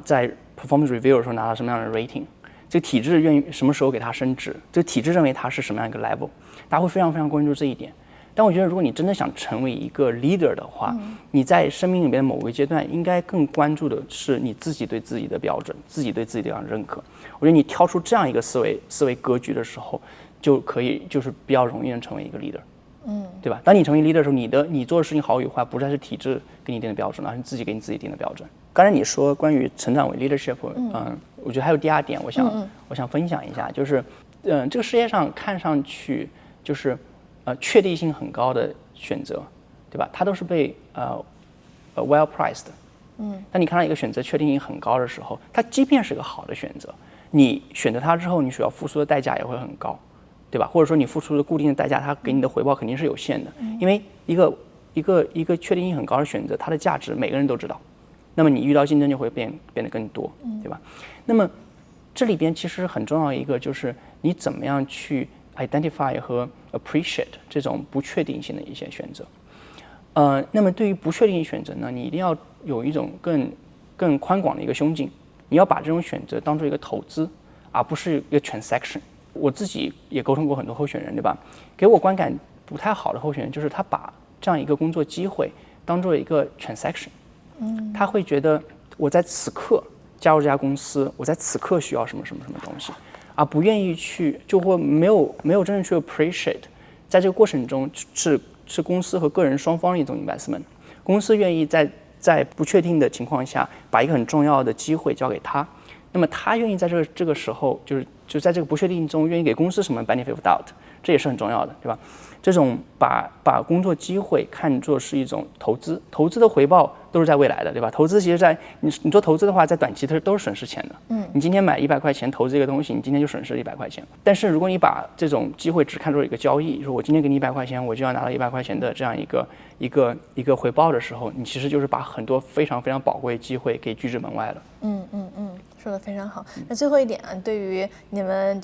在 performance review 的时候拿到什么样的 rating， 这个体制愿意什么时候给他升职，这个体制认为他是什么样一个 level， 大家会非常非常关注这一点。但我觉得，如果你真的想成为一个 leader 的话，你在生命里边的某个阶段，应该更关注的是你自己对自己的标准，自己对自己的认可。我觉得你挑出这样一个思维格局的时候，就可以就是比较容易能成为一个 leader，对吧？当你成为 leader 的时候，你做的事情好与坏，不再是体制给你定的标准，而是你自己给你自己定的标准。刚才你说关于成长为 leadership，我觉得还有第二点，我想分享一下，就是这个世界上看上去就是确定性很高的选择，对吧？它都是被well priced 的。当你看到一个选择确定性很高的时候，它即便是个好的选择，你选择它之后，你所要付出的代价也会很高，对吧？或者说你付出的固定的代价，它给你的回报肯定是有限的，因为一个确定性很高的选择，它的价值每个人都知道，那么你遇到竞争就会变得更多，对吧？那么这里边其实很重要一个就是你怎么样去 identify 和 appreciate 这种不确定性的一些选择。那么对于不确定性选择呢，你一定要有一种更宽广的一个胸襟，你要把这种选择当做一个投资，而不是一个 transaction。我自己也沟通过很多候选人，对吧？给我观感不太好的候选人就是他把这样一个工作机会当做一个 transaction，他会觉得我在此刻加入这家公司，我在此刻需要什么什么什么东西，而不愿意去就会没有真正去 appreciate， 在这个过程中是公司和个人双方的一种 investment。公司愿意在不确定的情况下把一个很重要的机会交给他，那么他愿意在这个时候就在这个不确定中愿意给公司什么 benefit of doubt， 这也是很重要的，对吧？这种把工作机会看作是一种投资，投资的回报都是在未来的，对吧？投资其实在你做投资的话，在短期它都是损失钱的。你今天买100块钱投资一个东西，你今天就损失100块钱。但是如果你把这种机会只看作一个交易，说我今天给你100块钱，我就要拿到100块钱的这样一个回报的时候，你其实就是把很多非常非常宝贵的机会给拒之门外了。说得非常好。那最后一点啊，对于你们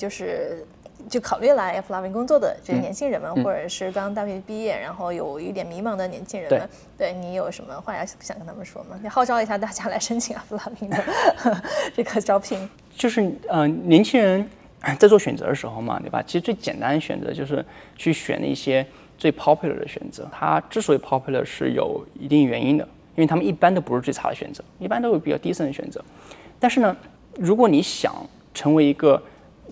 就考虑来 AppLovin 工作的这些年轻人们，或者是刚大学毕业然后有一点迷茫的年轻人们，对你有什么话想跟他们说吗？你号召一下大家来申请 AppLovin 的这个招聘。就是年轻人在做选择的时候嘛，对吧？其实最简单的选择就是去选一些最 popular 的选择。它之所以 popular 是有一定原因的，因为他们一般都不是最差的选择，一般都有比较低层的选择。但是呢，如果你想成为一个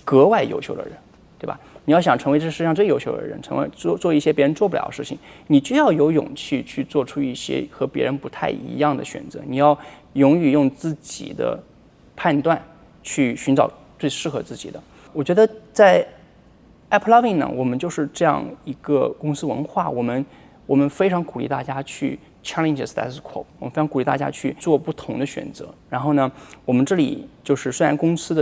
格外优秀的人，对吧？你要想成为这世界上最优秀的人，成为做一些别人做不了的事情，你就要有勇气去做出一些和别人不太一样的选择。你要勇于用自己的判断去寻找最适合自己的。我觉得在 AppLovin 呢，我们就是这样一个公司文化，我们非常鼓励大家去 challenge status quo， 我们非常鼓励大家去做不同的选择。然后呢，我们这里就是虽然公司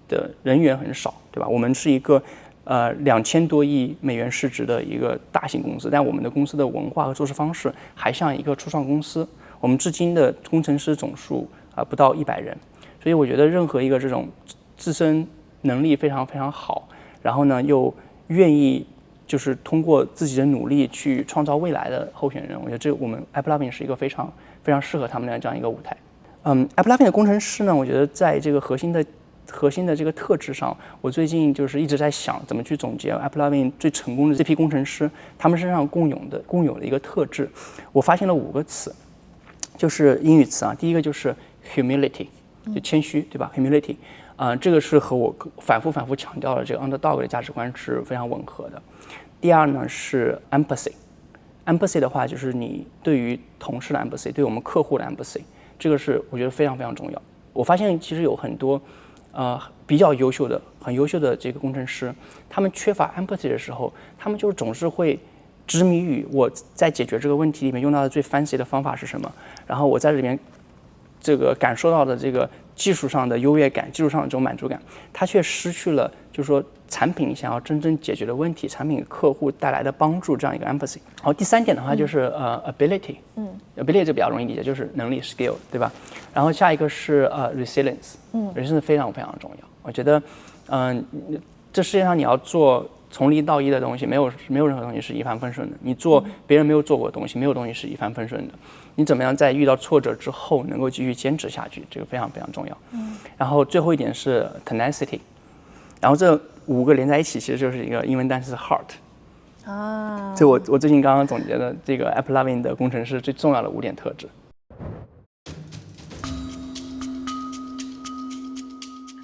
的人员很少，对吧？我们是一个2000多亿美元市值的一个大型公司，但我们的公司的文化和做事方式还像一个初创公司。我们至今的工程师总数不到100人，所以我觉得任何一个这种自身能力非常非常好，然后呢又愿意就是通过自己的努力去创造未来的候选人，我觉得我们 AppLovin 是一个非常非常适合他们的这样一个舞台。AppLovin 的工程师呢，我觉得在这个核心的这个特质上，我最近就是一直在想怎么去总结 AppLovin 最成功的这批工程师他们身上共有的一个特质。我发现了5个词，就是英语词啊。第一个就是 humility， 就谦虚，对吧 ？humility， 这个是和我反复强调的这个 underdog 的价值观是非常吻合的。第二呢是 empathy 的话就是你对于同事的 empathy， 对我们客户的 empathy， 这个是我觉得非常非常重要。我发现其实有很多比较很优秀的这个工程师，他们缺乏 empathy 的时候，他们就总是会执迷于我在解决这个问题里面用到的最 fancy 的方法是什么，然后我在这里面这个感受到的这个技术上的优越感、技术上的这种满足感，它却失去了就是说产品想要真正解决的问题，产品给客户带来的帮助这样一个 empathy。然后第3点的话就是ability，ability 这比较容易理解，就是能力 skill， 对吧？然后下一个是resilience，resilience 非常非常重要。我觉得这世界上你要做从0到1的东西，没有任何东西是一帆风顺的。你做别人没有做过的东西，没有东西是一帆风顺的。你怎么样在遇到挫折之后能够继续坚持下去，这个非常非常重要。然后最后一点是 tenacity， 然后这5个连在一起，其实就是一个英文单词 heart。这我最近刚刚总结的这个 AppLovin 的工程师最重要的5点特质。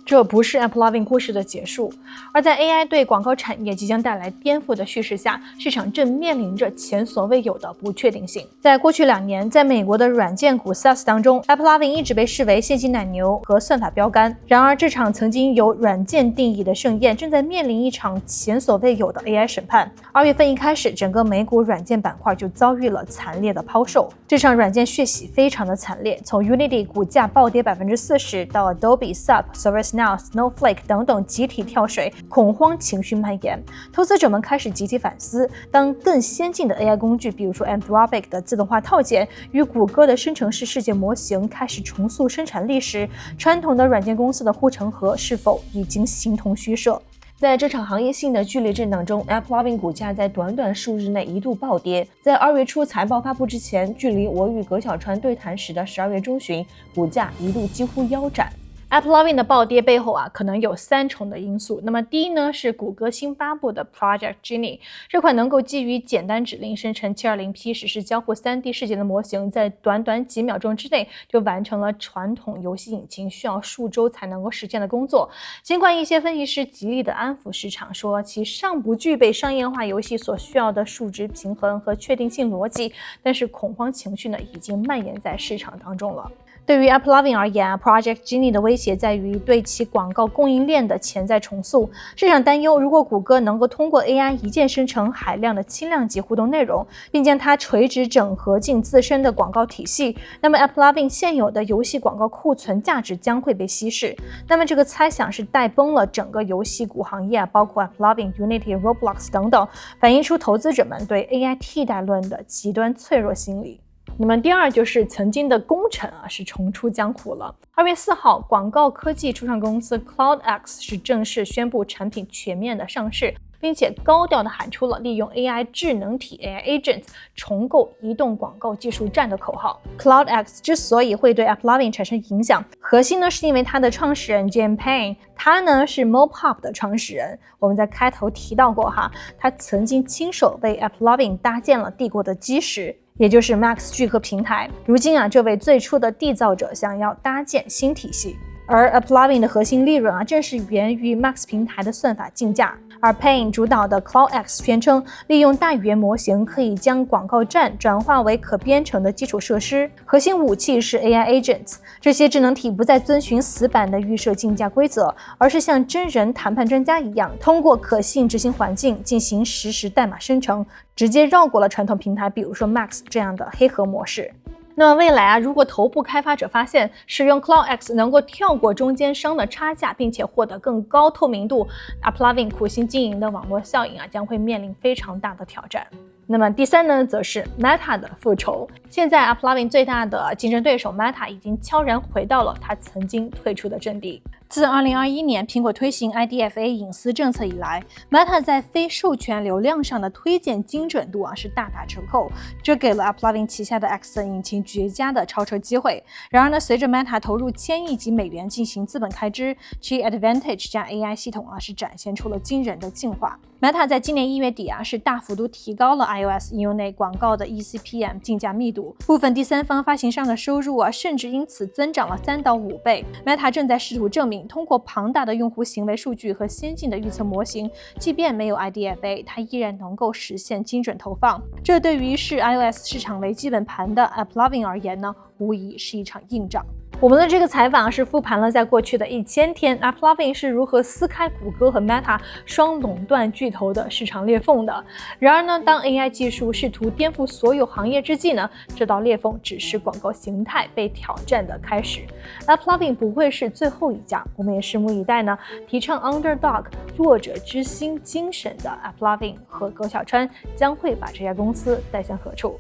这不是 AppLovin 故事的结束，而在 AI 对广告产业即将带来颠覆的叙事下，市场正面临着前所未有的不确定性。在过去2年，在美国的软件股 SaaS 当中 ，AppLovin 一直被视为现金奶牛和算法标杆。然而，这场曾经由软件定义的盛宴，正在面临一场前所未有的 AI 审判。2月份一开始，整个美股软件板块就遭遇了惨烈的抛售。这场软件血洗非常的惨烈，从 Unity 股价暴跌40%到 Adobe、SAP、ServiceNow、Snowflake 等等集体跳水，恐慌情绪蔓延，投资者们开始集体反思，当更先进的 AI 工具，比如说 Anthropic 的自动化套件与谷歌的生成式世界模型开始重塑生产力时，传统的软件公司的护城河是否已经形同虚设？在这场行业性的剧烈震荡中 ，AppLovin 股价在短短数日内一度暴跌。在2月初财报发布之前，距离我与葛小川对谈时的12月中旬，股价一度几乎腰斩。AppLovin 的暴跌背后可能有3重的因素。那么第一呢，是谷歌新发布的 Project Genie， 这款能够基于简单指令生成 720P 实时交互 3D 世界的模型，在短短几秒钟之内就完成了传统游戏引擎需要数周才能够实现的工作。尽管一些分析师极力的安抚市场，说其尚不具备商业化游戏所需要的数值平衡和确定性逻辑，但是恐慌情绪呢，已经蔓延在市场当中了。对于 AppLovin 而言 Project Genie 的威胁在于对其广告供应链的潜在重塑。市场担忧，如果谷歌能够通过 AI 一键生成海量的轻量级互动内容，并将它垂直整合进自身的广告体系，那么 AppLovin 现有的游戏广告库存价值将会被稀释。那么这个猜想是带崩了整个游戏股行业，包括 AppLovin、Unity、Roblox 等等，反映出投资者们对 AI 替代论的极端脆弱心理。那么第二就是曾经的功臣是重出江湖了。2月4号，广告科技初创公司 CloudX 是正式宣布产品全面的上市，并且高调的喊出了利用 AI 智能体 AI Agent 重构移动广告技术站的口号。CloudX 之所以会对 AppLovin 产生影响，核心呢是因为它的创始人 Jim Payne， 他呢是 MoPub 的创始人。我们在开头提到过他曾经亲手为 AppLovin 搭建了帝国的基石，也就是 Max 聚合平台。如今这位最初的缔造者想要搭建新体系，而 AppLovin 的核心利润正是源于 Max 平台的算法竞价。而 Payne 主导的 CloudX 宣称，利用大语言模型可以将广告站转化为可编程的基础设施，核心武器是 AI Agents。这些智能体不再遵循死板的预设竞价规则，而是像真人谈判专家一样，通过可信执行环境进行实时代码生成，直接绕过了传统平台，比如说 Max 这样的黑盒模式。那么未来如果头部开发者发现使用 CloudX 能够跳过中间商的差价，并且获得更高透明度， AppLovin 苦心经营的网络效应将会面临非常大的挑战。那么第3呢，则是 Meta 的复仇。现在 AppLovin 最大的竞争对手 Meta 已经悄然回到了他曾经退出的阵地。自2021年苹果推行 IDFA 隐私政策以来， Meta 在非授权流量上的推荐精准度是大打折扣，这给了 AppLovin 旗下的 X 引擎绝佳的超车机会。然而呢，随着 Meta 投入1000亿级美元进行资本开支，其 Advantage 加 AI 系统是展现出了惊人的进化。Meta 在今年1月底是大幅度提高了 iOS 应用内广告的 eCPM 竞价密度，部分第三方发行商的收入甚至因此增长了3到5倍。Meta 正在试图证明，通过庞大的用户行为数据和先进的预测模型，即便没有 IDFA， 它依然能够实现精准投放。这对于视 iOS 市场为基本盘的 AppLovin 而言呢，无疑是一场硬仗。我们的这个采访是复盘了在过去的1000天 AppLovin 是如何撕开谷歌和 Meta 双垄断巨头的市场裂缝的。然而呢，当 AI 技术试图颠覆所有行业之际呢，这道裂缝只是广告形态被挑战的开始。AppLovin 不会是最后一家，我们也拭目以待呢。提倡 Underdog 弱者之心精神的 AppLovin 和葛小川将会把这家公司带向何处。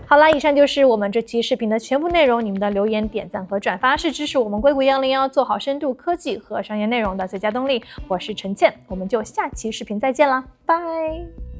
好啦，以上就是我们这期视频的全部内容。你们的留言、点赞和转发是支持我们硅谷101做好深度科技和商业内容的最佳动力。我是陈倩，我们就下期视频再见啦，拜。